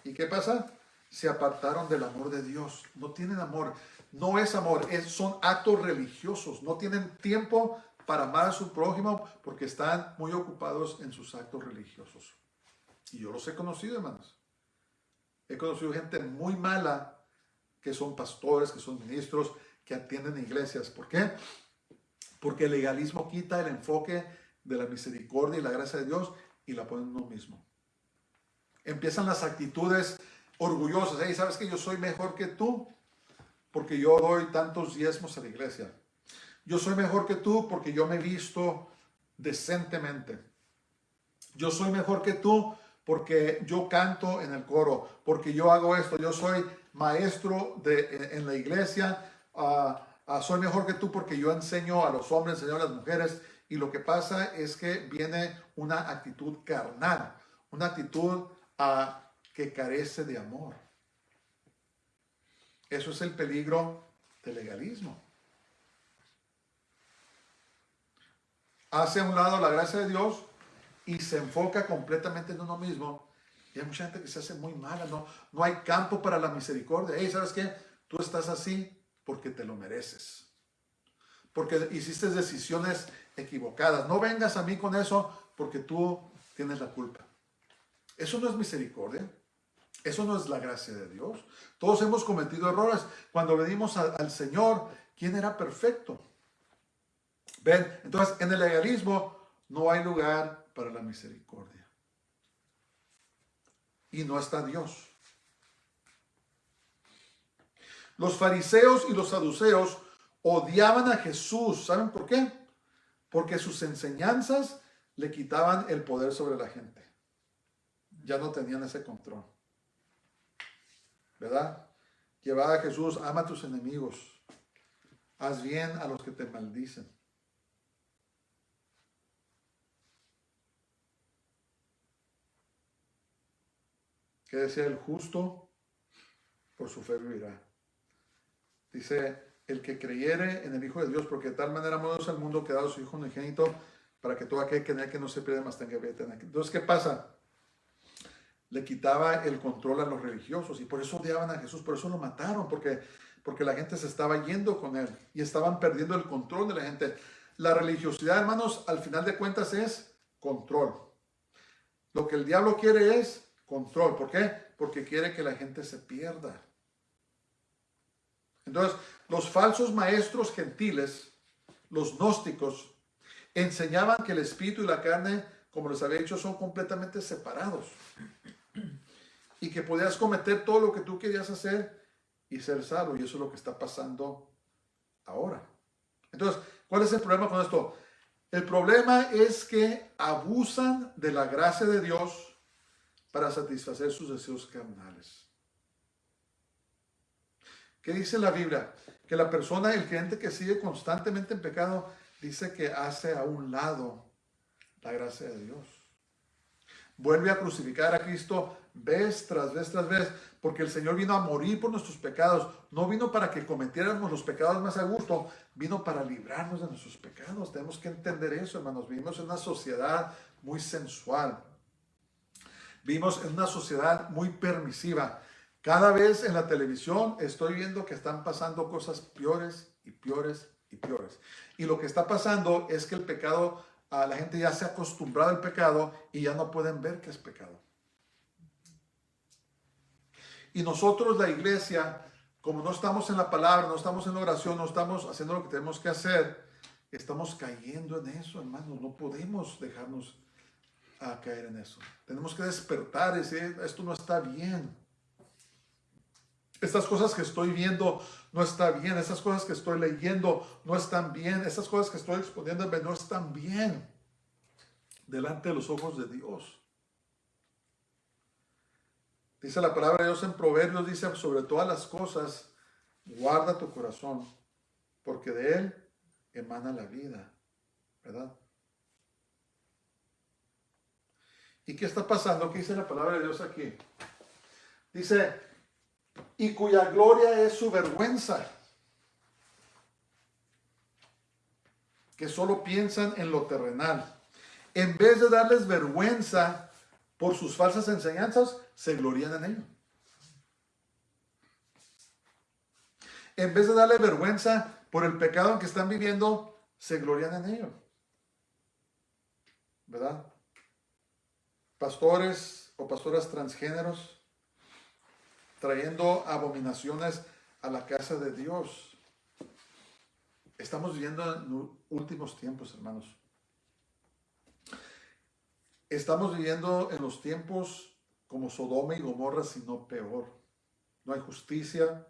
¿Y qué pasa? Se apartaron del amor de Dios. No tienen amor. No es amor, son actos religiosos. No tienen tiempo para amar a su prójimo porque están muy ocupados en sus actos religiosos. Y yo los he conocido, hermanos. He conocido gente muy mala que son pastores, que son ministros, que atienden iglesias. ¿Por qué? Porque el legalismo quita el enfoque de la misericordia y la gracia de Dios y la pone en uno mismo. Empiezan las actitudes orgullosas. Hey, ¿sabes que yo soy mejor que tú? Porque yo doy tantos diezmos a la iglesia. Yo soy mejor que tú porque yo me visto decentemente. Yo soy mejor que tú porque yo canto en el coro, porque yo hago esto. Yo soy maestro en la iglesia. Soy mejor que tú porque yo enseño a los hombres, enseño a las mujeres. Y lo que pasa es que viene una actitud carnal, una actitud que carece de amor. Eso es el peligro del legalismo. Hace a un lado la gracia de Dios y se enfoca completamente en uno mismo. Y hay mucha gente que se hace muy mala, no hay campo para la misericordia. Hey, ¿sabes qué? Tú estás así porque te lo mereces. Porque hiciste decisiones equivocadas. No vengas a mí con eso porque tú tienes la culpa. Eso no es misericordia. Eso no es la gracia de Dios. Todos hemos cometido errores. Cuando venimos al Señor, ¿quién era perfecto? ¿Ven? Entonces, en el legalismo no hay lugar para la misericordia. Y no está Dios. Los fariseos y los saduceos odiaban a Jesús. ¿Saben por qué? Porque sus enseñanzas le quitaban el poder sobre la gente. Ya no tenían ese control. ¿Verdad? Llevaba a Jesús, ama a tus enemigos. Haz bien a los que te maldicen. ¿Qué decía el justo? Por su fe vivirá. Dice, el que creyere en el Hijo de Dios, porque de tal manera amó Dios al mundo que ha dado su Hijo unigénito, para que todo aquel que en él que no se pierda, mas tenga vida eterna. Entonces, ¿qué pasa? Le quitaba el control a los religiosos y por eso odiaban a Jesús, por eso lo mataron, porque la gente se estaba yendo con él y estaban perdiendo el control de la gente. La religiosidad, hermanos, al final de cuentas es control. Lo que el diablo quiere es control. ¿Por qué? Porque quiere que la gente se pierda. Entonces, los falsos maestros gentiles, los gnósticos, enseñaban que el espíritu y la carne, como les había dicho, son completamente separados. Y que podías cometer todo lo que tú querías hacer y ser salvo. Y eso es lo que está pasando ahora. Entonces, ¿cuál es el problema con esto? El problema es que abusan de la gracia de Dios para satisfacer sus deseos carnales. ¿Qué dice la Biblia? Que la persona, el creyente que sigue constantemente en pecado, dice que hace a un lado la gracia de Dios. Vuelve a crucificar a Cristo vez tras vez tras vez, porque el Señor vino a morir por nuestros pecados. No vino para que cometiéramos los pecados más a gusto, vino para librarnos de nuestros pecados. Tenemos que entender eso, hermanos. Vivimos en una sociedad muy sensual. Vivimos en una sociedad muy permisiva. Cada vez en la televisión estoy viendo que están pasando cosas peores y peores y peores. Y lo que está pasando es que el pecado, la gente ya se ha acostumbrado al pecado y ya no pueden ver que es pecado. Y nosotros, la iglesia, como no estamos en la palabra, no estamos en la oración, no estamos haciendo lo que tenemos que hacer, estamos cayendo en eso, hermanos. No podemos dejarnos caer en eso. Tenemos que despertar y decir, esto no está bien. Estas cosas que estoy viendo no están bien. Estas cosas que estoy leyendo no están bien. Estas cosas que estoy exponiéndome no están bien delante de los ojos de Dios. Dice la palabra de Dios en Proverbios, dice, sobre todas las cosas, guarda tu corazón, porque de él emana la vida, ¿verdad? ¿Y qué está pasando? ¿Qué dice la palabra de Dios aquí? Dice, y cuya gloria es su vergüenza, que solo piensan en lo terrenal. En vez de darles vergüenza por sus falsas enseñanzas, se glorían en ello. En vez de darle vergüenza por el pecado en que están viviendo, se glorían en ello. ¿Verdad? Pastores o pastoras transgéneros trayendo abominaciones a la casa de Dios. Estamos viviendo en últimos tiempos, hermanos. Estamos viviendo en los tiempos como Sodoma y Gomorra, sino peor. No hay justicia,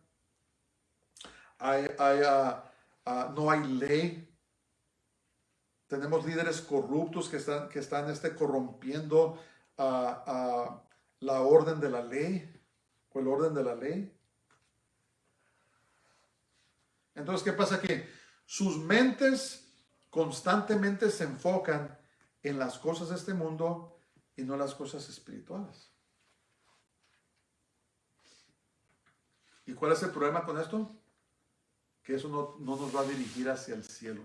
no hay ley. Tenemos líderes corruptos que están corrompiendo la orden de la ley, o el orden de la ley. Entonces, ¿qué pasa aquí? Sus mentes constantemente se enfocan en las cosas de este mundo y no en las cosas espirituales. ¿Y cuál es el problema con esto? Que eso no nos va a dirigir hacia el cielo.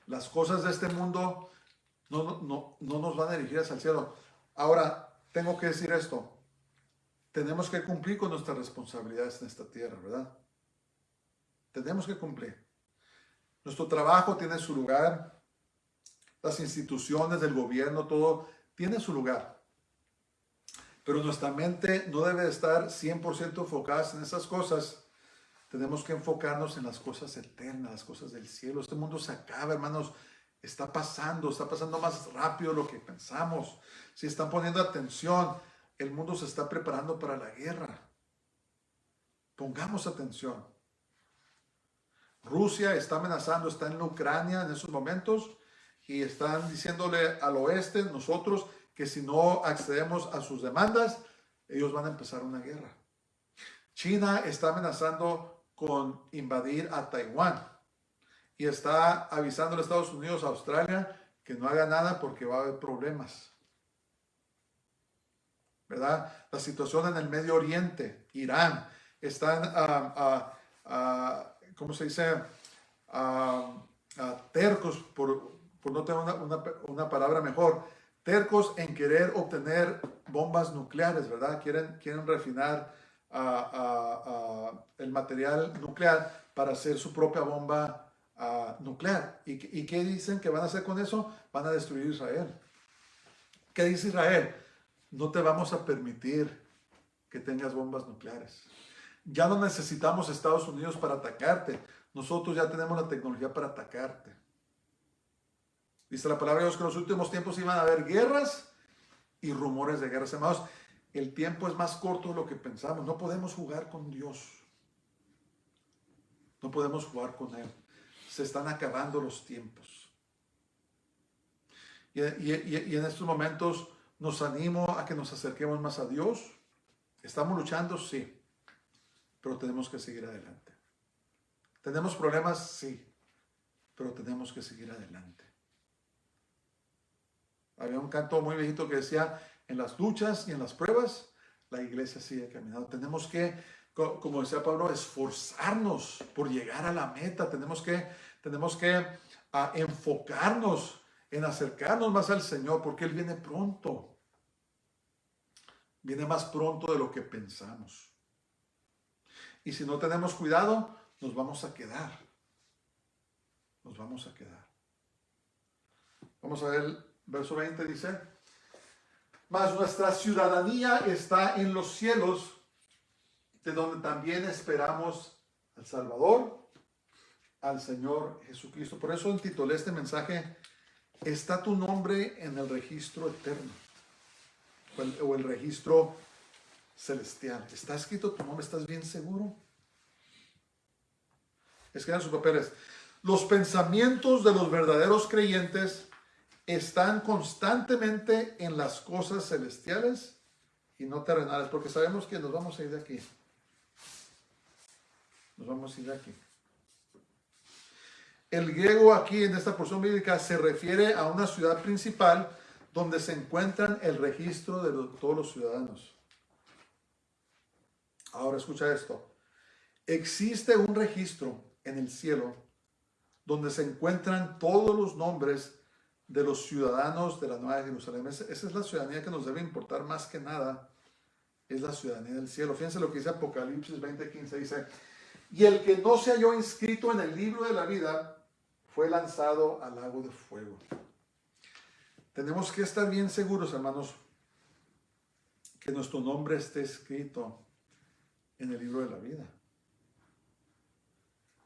Las cosas de este mundo no nos van a dirigir hacia el cielo. Ahora, tengo que decir esto. Tenemos que cumplir con nuestras responsabilidades en esta tierra, ¿verdad? Tenemos que cumplir. Nuestro trabajo tiene su lugar. Las instituciones del gobierno, todo tiene su lugar. Pero nuestra mente no debe estar 100% enfocadas en esas cosas. Tenemos que enfocarnos en las cosas eternas, las cosas del cielo. Este mundo se acaba, hermanos. Está pasando más rápido de lo que pensamos. Si están poniendo atención, el mundo se está preparando para la guerra. Pongamos atención. Rusia está amenazando, está en Ucrania en esos momentos y están diciéndole al oeste, nosotros, que si no accedemos a sus demandas, ellos van a empezar una guerra. China está amenazando con invadir a Taiwán y está avisando a Estados Unidos, a Australia, que no haga nada porque va a haber problemas. ¿Verdad? La situación en el Medio Oriente, Irán, están, ¿cómo se dice? Tercos, por no tener una palabra mejor, tercos en querer obtener bombas nucleares, ¿verdad? Quieren refinar el material nuclear para hacer su propia bomba nuclear. ¿Y qué dicen que van a hacer con eso? Van a destruir Israel. ¿Qué dice Israel? No te vamos a permitir que tengas bombas nucleares. Ya no necesitamos Estados Unidos para atacarte. Nosotros ya tenemos la tecnología para atacarte. Dice la palabra de Dios que en los últimos tiempos iban a haber guerras y rumores de guerras. Hermanos, el tiempo es más corto de lo que pensamos. No podemos jugar con Dios. No podemos jugar con Él. Se están acabando los tiempos. Y en estos momentos nos animo a que nos acerquemos más a Dios. ¿Estamos luchando? Sí. Pero tenemos que seguir adelante. ¿Tenemos problemas? Sí. Pero tenemos que seguir adelante. Había un canto muy viejito que decía, en las luchas y en las pruebas, la iglesia sigue caminando. Tenemos que, como decía Pablo, esforzarnos por llegar a la meta. Tenemos que enfocarnos en acercarnos más al Señor, porque Él viene pronto. Viene más pronto de lo que pensamos. Y si no tenemos cuidado, nos vamos a quedar. Nos vamos a quedar. Vamos a ver el verso 20, dice: mas nuestra ciudadanía está en los cielos, de donde también esperamos al Salvador, al Señor Jesucristo. Por eso intitulé este mensaje, ¿está tu nombre en el registro eterno? O el registro celestial. ¿Está escrito tu nombre? ¿Estás bien seguro? Escriban sus papeles. Los pensamientos de los verdaderos creyentes están constantemente en las cosas celestiales y no terrenales, porque sabemos que nos vamos a ir de aquí. Nos vamos a ir de aquí. El griego aquí en esta porción bíblica se refiere a una ciudad principal donde se encuentran el registro de todos los ciudadanos. Ahora escucha esto. Existe un registro en el cielo donde se encuentran todos los nombres de los ciudadanos de la Nueva Jerusalén. Esa es la ciudadanía que nos debe importar más que nada. Es la ciudadanía del cielo. Fíjense lo que dice Apocalipsis 20:15. Dice, y el que no se halló inscrito en el libro de la vida fue lanzado al lago de fuego. Tenemos que estar bien seguros, hermanos, que nuestro nombre esté escrito en el libro de la vida.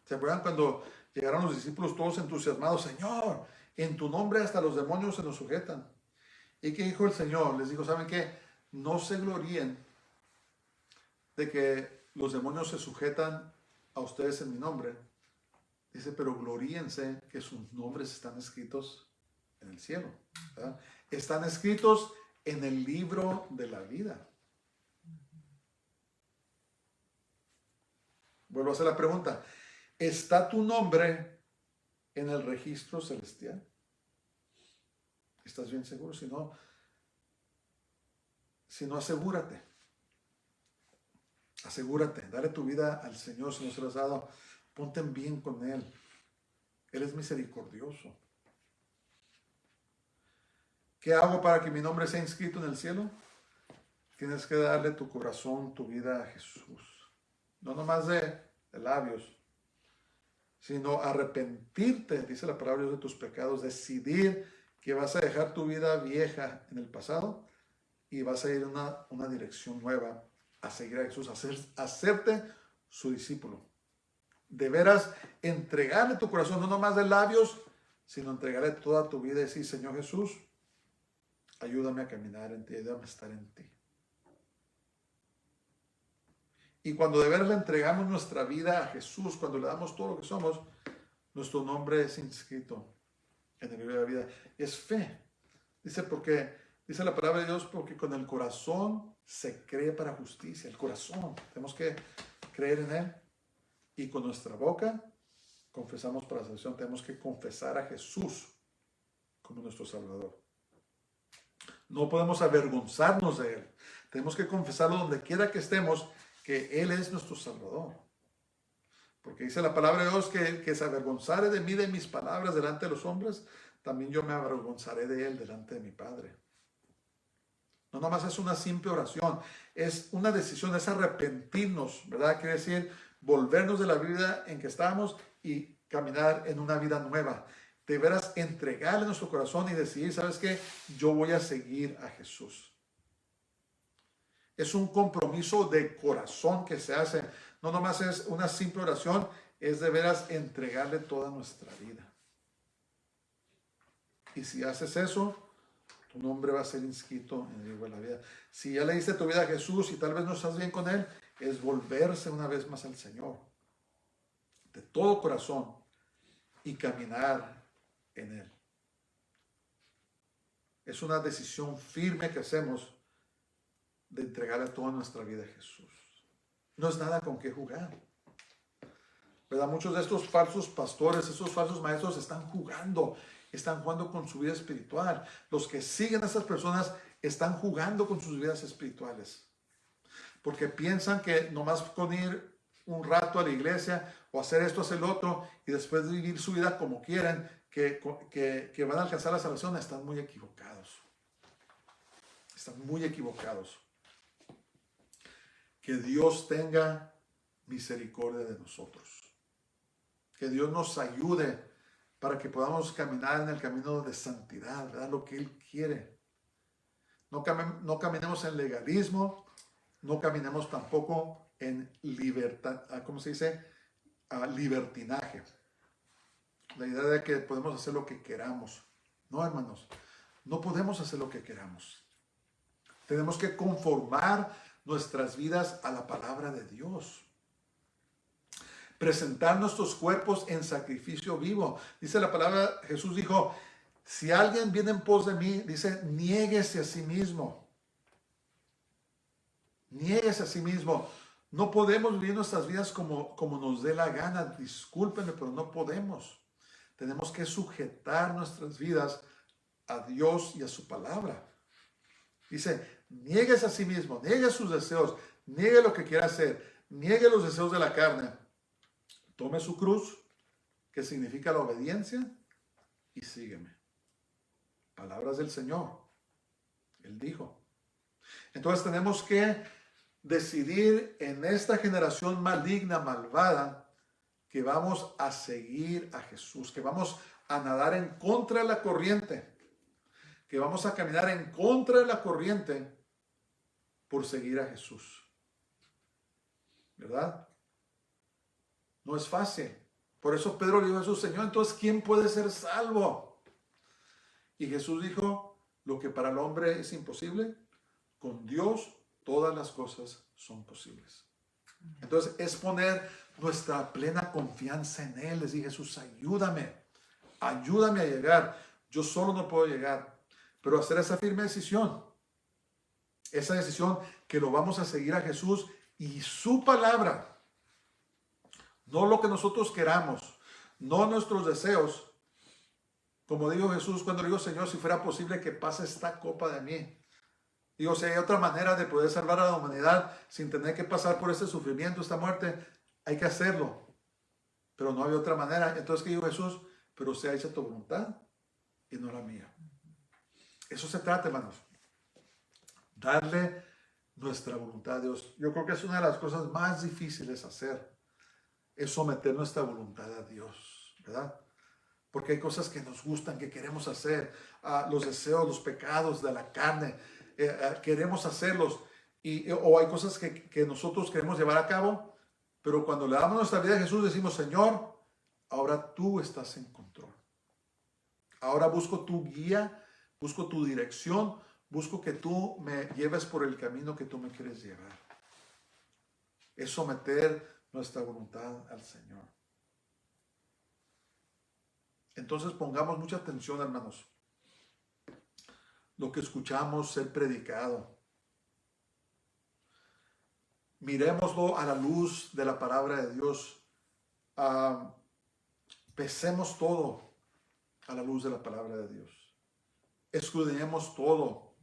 ¿Se acuerdan cuando llegaron los discípulos todos entusiasmados? Señor, en tu nombre hasta los demonios se nos sujetan. ¿Y qué dijo el Señor? Les dijo, ¿saben qué? No se gloríen de que los demonios se sujetan a ustedes en mi nombre. Dice, pero gloríense que sus nombres están escritos en el cielo, ¿verdad? Están escritos en el libro de la vida. Vuelvo a hacer la pregunta. ¿Está tu nombre en el registro celestial? ¿Estás bien seguro? Si no, asegúrate. Asegúrate. Dale tu vida al Señor si no se lo has dado. Ponte en bien con Él. Él es misericordioso. ¿Qué hago para que mi nombre sea inscrito en el cielo? Tienes que darle tu corazón, tu vida a Jesús. No nomás de labios, sino arrepentirte, dice la palabra de Dios, de tus pecados, decidir que vas a dejar tu vida vieja en el pasado y vas a ir en una dirección nueva, a seguir a Jesús, hacerte su discípulo. De veras, entregarle tu corazón, no nomás de labios, sino entregarle toda tu vida y decir, Señor Jesús, ayúdame a caminar en ti, ayúdame a estar en ti. Y cuando de veras le entregamos nuestra vida a Jesús, cuando le damos todo lo que somos, nuestro nombre es inscrito en el libro de la vida. Es fe. Dice la palabra de Dios, porque con el corazón se cree para justicia. El corazón. Tenemos que creer en Él. Y con nuestra boca confesamos para la salvación. Tenemos que confesar a Jesús como nuestro Salvador. No podemos avergonzarnos de Él. Tenemos que confesarlo donde quiera que estemos, que Él es nuestro Salvador. Porque dice la palabra de Dios que se avergonzare de mí, de mis palabras delante de los hombres, también yo me avergonzaré de Él delante de mi Padre. No nomás es una simple oración, es una decisión, es arrepentirnos, ¿verdad? Quiere decir volvernos de la vida en que estamos y caminar en una vida nueva. de veras entregarle nuestro corazón y decidir, ¿sabes qué? Yo voy a seguir a Jesús. Es un compromiso de corazón que se hace. No nomás es una simple oración, es de veras entregarle toda nuestra vida. Y si haces eso, tu nombre va a ser inscrito en el libro de la vida. Si ya le diste tu vida a Jesús y tal vez no estás bien con Él, es volverse una vez más al Señor. De todo corazón y caminar en Él. Es una decisión firme que hacemos de entregarle toda nuestra vida a Jesús. No es nada con qué jugar. ¿Verdad? Muchos de estos falsos pastores, esos falsos maestros están jugando con su vida espiritual. Los que siguen a esas personas están jugando con sus vidas espirituales. Porque piensan que nomás con ir un rato a la iglesia o hacer esto, hacer lo otro y después de vivir su vida como quieren, que van a alcanzar la salvación, están muy equivocados. Están muy equivocados. Que Dios tenga misericordia de nosotros. Que Dios nos ayude para que podamos caminar en el camino de santidad, ¿verdad? Lo que Él quiere. No caminemos en legalismo, no caminemos tampoco en libertad, ¿cómo se dice? Libertinaje. La idea de que podemos hacer lo que queramos. No, hermanos, no podemos hacer lo que queramos. Tenemos que conformar nuestras vidas a la palabra de Dios. Presentar nuestros cuerpos en sacrificio vivo. Dice la palabra, Jesús dijo, si alguien viene en pos de mí, dice, niéguese a sí mismo. Niéguese a sí mismo. No podemos vivir nuestras vidas como nos dé la gana. Discúlpenme, pero no podemos. Tenemos que sujetar nuestras vidas a Dios y a su palabra. Dice, niéguese a sí mismo, niegue sus deseos, niegue lo que quiera hacer, niegue los deseos de la carne. Tome su cruz, que significa la obediencia, y sígueme. Palabras del Señor. Él dijo. Entonces tenemos que decidir en esta generación maligna, malvada, que vamos a seguir a Jesús, que vamos a nadar en contra de la corriente, que vamos a caminar en contra de la corriente por seguir a Jesús. ¿Verdad? No es fácil. Por eso Pedro le dijo a Jesús, Señor, entonces, ¿quién puede ser salvo? Y Jesús dijo, lo que para el hombre es imposible, con Dios todas las cosas son posibles. Entonces, es poner nuestra plena confianza en Él. Les dije, Jesús, ayúdame a llegar. Yo solo no puedo llegar, pero hacer esa firme decisión. Esa decisión que lo vamos a seguir a Jesús y su palabra. No lo que nosotros queramos, no nuestros deseos. Como dijo Jesús cuando dijo, Señor, si fuera posible que pase esta copa de mí. Digo, si hay otra manera de poder salvar a la humanidad sin tener que pasar por este sufrimiento, esta muerte, hay que hacerlo. Pero no había otra manera. Entonces, ¿qué dijo Jesús? Pero sea hecha tu voluntad y no la mía. Eso se trata, hermanos. Darle nuestra voluntad a Dios. Yo creo que es una de las cosas más difíciles hacer. Es someter nuestra voluntad a Dios, ¿verdad? Porque hay cosas que nos gustan, que queremos hacer, los deseos, los pecados de la carne, queremos hacerlos, o hay cosas que nosotros queremos llevar a cabo, pero cuando le damos nuestra vida a Jesús decimos, Señor, ahora tú estás en control. Ahora busco tu guía, busco tu dirección, busco que tú me lleves por el camino que tú me quieres llevar. Es someter nuestra voluntad al Señor. Entonces pongamos mucha atención, hermanos. Lo que escuchamos ser predicado. Miremoslo a la luz de la palabra de Dios. Pesemos todo a la luz de la palabra de Dios. Escudriñemos todo.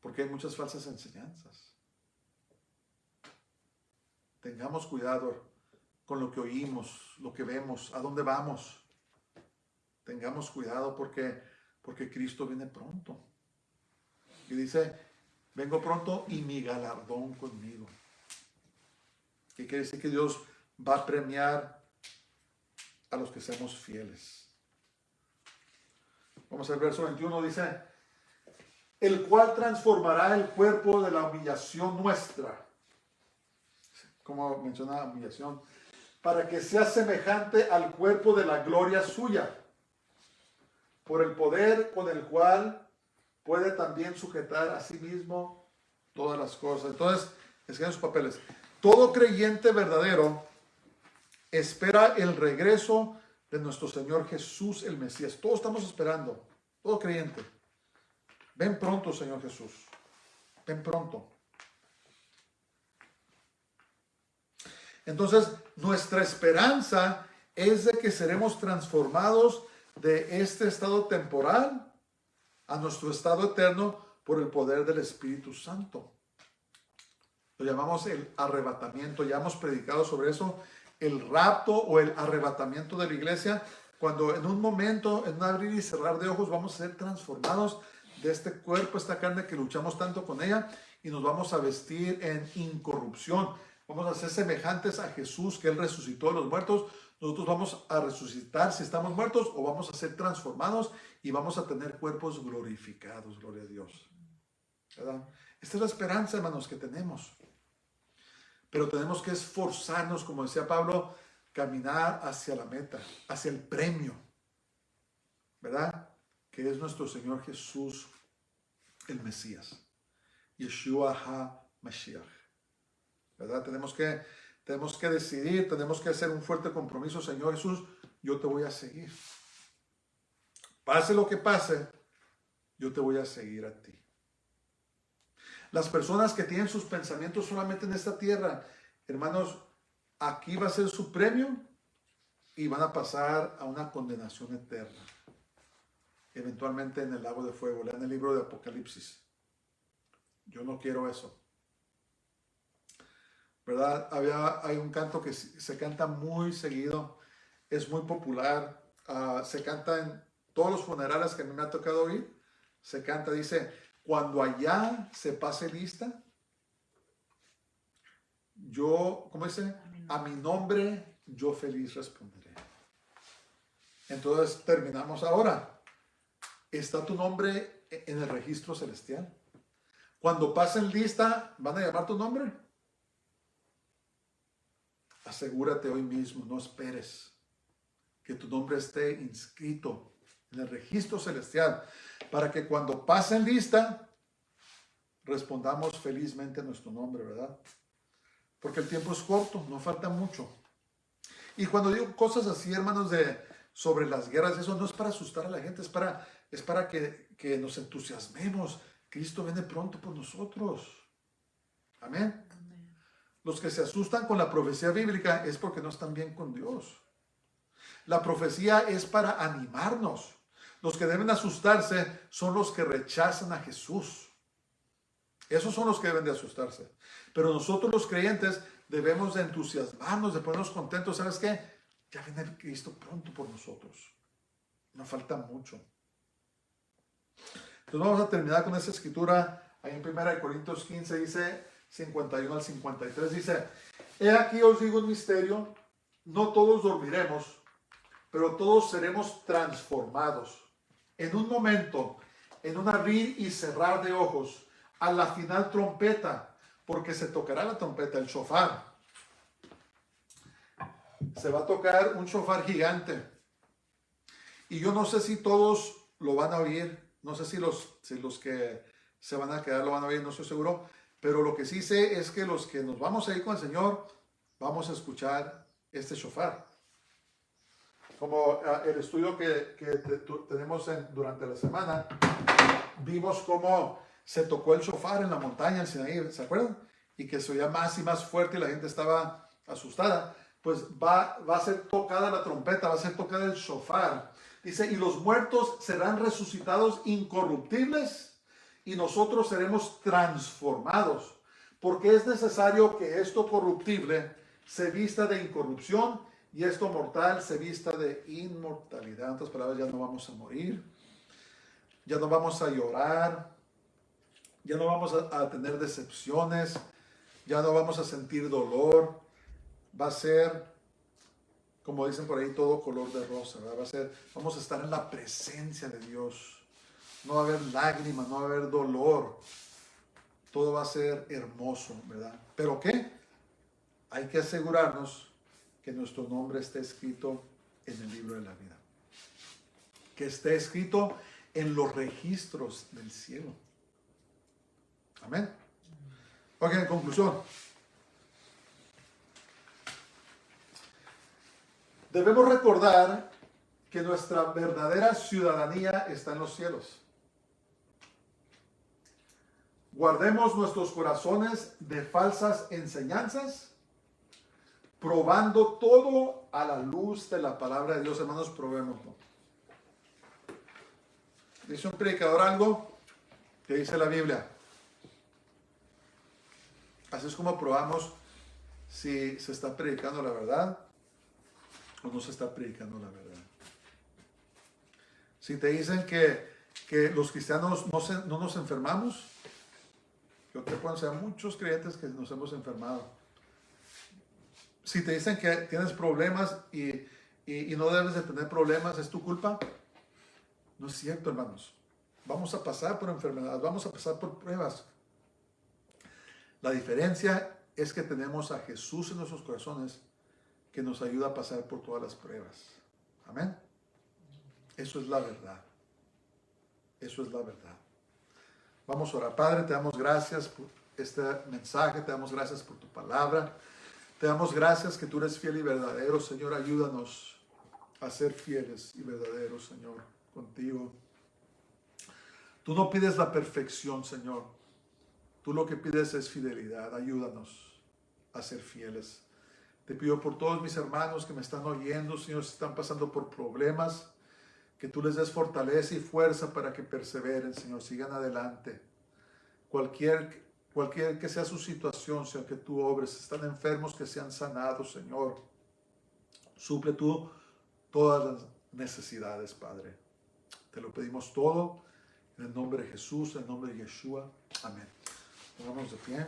Porque hay muchas falsas enseñanzas. Tengamos cuidado con lo que oímos, lo que vemos, a dónde vamos. Tengamos cuidado porque Cristo viene pronto. Y dice, vengo pronto y mi galardón conmigo. ¿Qué quiere decir? Que Dios va a premiar a los que seamos fieles. Vamos al verso 21, dice, el cual transformará el cuerpo de la humillación nuestra, como menciona humillación, para que sea semejante al cuerpo de la gloria suya, por el poder con el cual puede también sujetar a sí mismo todas las cosas. Entonces, escriben sus papeles. Todo creyente verdadero espera el regreso de nuestro Señor Jesús el Mesías. Todos estamos esperando, todo creyente. Ven pronto, Señor Jesús. Ven pronto. Entonces, nuestra esperanza es de que seremos transformados de este estado temporal a nuestro estado eterno por el poder del Espíritu Santo. Lo llamamos el arrebatamiento. Ya hemos predicado sobre eso, el rapto o el arrebatamiento de la iglesia, cuando en un momento, en un abrir y cerrar de ojos, vamos a ser transformados de este cuerpo, esta carne que luchamos tanto con ella, y nos vamos a vestir en incorrupción. Vamos a ser semejantes a Jesús, que Él resucitó de los muertos. Nosotros vamos a resucitar si estamos muertos, o vamos a ser transformados y vamos a tener cuerpos glorificados. Gloria a Dios, ¿verdad? Esta es la esperanza, hermanos, que tenemos. Pero tenemos que esforzarnos, como decía Pablo, caminar hacia la meta, hacia el premio, ¿verdad? Que es nuestro Señor Jesús, el Mesías. Yeshua HaMashiach, ¿verdad? Tenemos que decidir, tenemos que hacer un fuerte compromiso. Señor Jesús, yo te voy a seguir. Pase lo que pase, yo te voy a seguir a ti. Las personas que tienen sus pensamientos solamente en esta tierra, hermanos, aquí va a ser su premio y van a pasar a una condenación eterna. Eventualmente en el lago de fuego. Lean el libro de Apocalipsis. Yo no quiero eso, ¿verdad? Hay un canto que se canta muy seguido, es muy popular, se canta en todos los funerales que a mí me ha tocado oír. Se canta, dice, cuando allá se pase lista, yo, ¿cómo dice? A mi nombre yo feliz responderé. Entonces terminamos ahora. ¿Está tu nombre en el registro celestial? Cuando pasen lista, ¿van a llamar tu nombre? Asegúrate hoy mismo, no esperes que tu nombre esté inscrito en el registro celestial, para que cuando pasen lista, respondamos felizmente nuestro nombre, ¿verdad? Porque el tiempo es corto, no falta mucho. Y cuando digo cosas así, hermanos, sobre las guerras, eso no es para asustar a la gente, es para que nos entusiasmemos. Cristo viene pronto por nosotros. Amén. Los que se asustan con la profecía bíblica es porque no están bien con Dios. La profecía es para animarnos. Los que deben asustarse son los que rechazan a Jesús. Esos son los que deben de asustarse. Pero nosotros los creyentes debemos de entusiasmarnos, de ponernos contentos. ¿Sabes qué? Ya viene Cristo pronto por nosotros. No falta mucho. Entonces vamos a terminar con esta escritura. Ahí en 1 Corintios 15 dice 51 al 53. Dice, he aquí os digo un misterio. No todos dormiremos, pero todos seremos transformados. En un momento, en un abrir y cerrar de ojos, a la final trompeta, porque se tocará la trompeta, el shofar. Se va a tocar un shofar gigante. Y yo no sé si todos lo van a oír, no sé si los que se van a quedar lo van a oír, no estoy seguro, pero lo que sí sé es que los que nos vamos a ir con el Señor, vamos a escuchar este shofar. Como el estudio que tenemos durante la semana, vimos cómo se tocó el shofar en la montaña, en Sinaí, ¿se acuerdan? Y que se oía más y más fuerte y la gente estaba asustada. Pues va a ser tocada la trompeta, va a ser tocada el shofar. Dice, y los muertos serán resucitados incorruptibles y nosotros seremos transformados. Porque es necesario que esto corruptible se vista de incorrupción y esto mortal se vista de inmortalidad. En otras palabras, ya no vamos a morir, ya no vamos a llorar, ya no vamos a tener decepciones, ya no vamos a sentir dolor. Va a ser como dicen por ahí, todo color de rosa, ¿verdad? Vamos a estar en la presencia de Dios. No va a haber lágrimas, no va a haber dolor. Todo va a ser hermoso, ¿verdad? ¿Pero qué? Hay que asegurarnos que nuestro nombre esté escrito en el libro de la vida. Que esté escrito en los registros del cielo. Amén. Ok, en conclusión. Debemos recordar que nuestra verdadera ciudadanía está en los cielos. Guardemos nuestros corazones de falsas enseñanzas, probando todo a la luz de la palabra de Dios. Hermanos, probémoslo. Dice un predicador algo que dice la Biblia. Así es como probamos si se está predicando la verdad o no se está predicando la verdad. Si te dicen que los cristianos no nos enfermamos, yo te puedo enseñar muchos creyentes que nos hemos enfermado. Si te dicen que tienes problemas y no debes de tener problemas, ¿es tu culpa? No es cierto, hermanos. Vamos a pasar por enfermedades, vamos a pasar por pruebas. La diferencia es que tenemos a Jesús en nuestros corazones que nos ayuda a pasar por todas las pruebas. Amén. Eso es la verdad. Eso es la verdad. Vamos a orar. Padre, te damos gracias por este mensaje, te damos gracias por tu palabra. Te damos gracias que tú eres fiel y verdadero. Señor, ayúdanos a ser fieles y verdaderos, Señor, contigo. Tú no pides la perfección, Señor. Tú lo que pides es fidelidad. Ayúdanos a ser fieles. Te pido por todos mis hermanos que me están oyendo, Señor, si están pasando por problemas, que tú les des fortaleza y fuerza para que perseveren, Señor, sigan adelante. Cualquier que sea su situación, Señor, que tú obres, están enfermos, que sean sanados, Señor. Suple tú todas las necesidades, Padre. Te lo pedimos todo en el nombre de Jesús, en el nombre de Yeshua. Amén. Pongámonos de pie.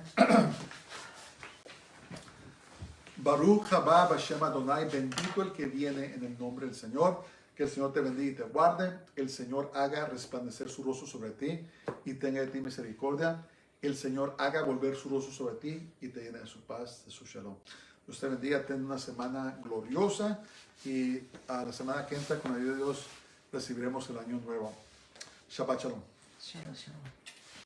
Baruch haba Hashem Adonai, bendito el que viene en el nombre del Señor. Que el Señor te bendiga y te guarde. El Señor haga resplandecer su rostro sobre ti y tenga de ti misericordia. El Señor haga volver su rostro sobre ti y te llene de su paz, de su shalom. Dios te bendiga, ten una semana gloriosa y a la semana que entra, con la ayuda de Dios, recibiremos el año nuevo. Shabbat shalom. Shalom, shalom.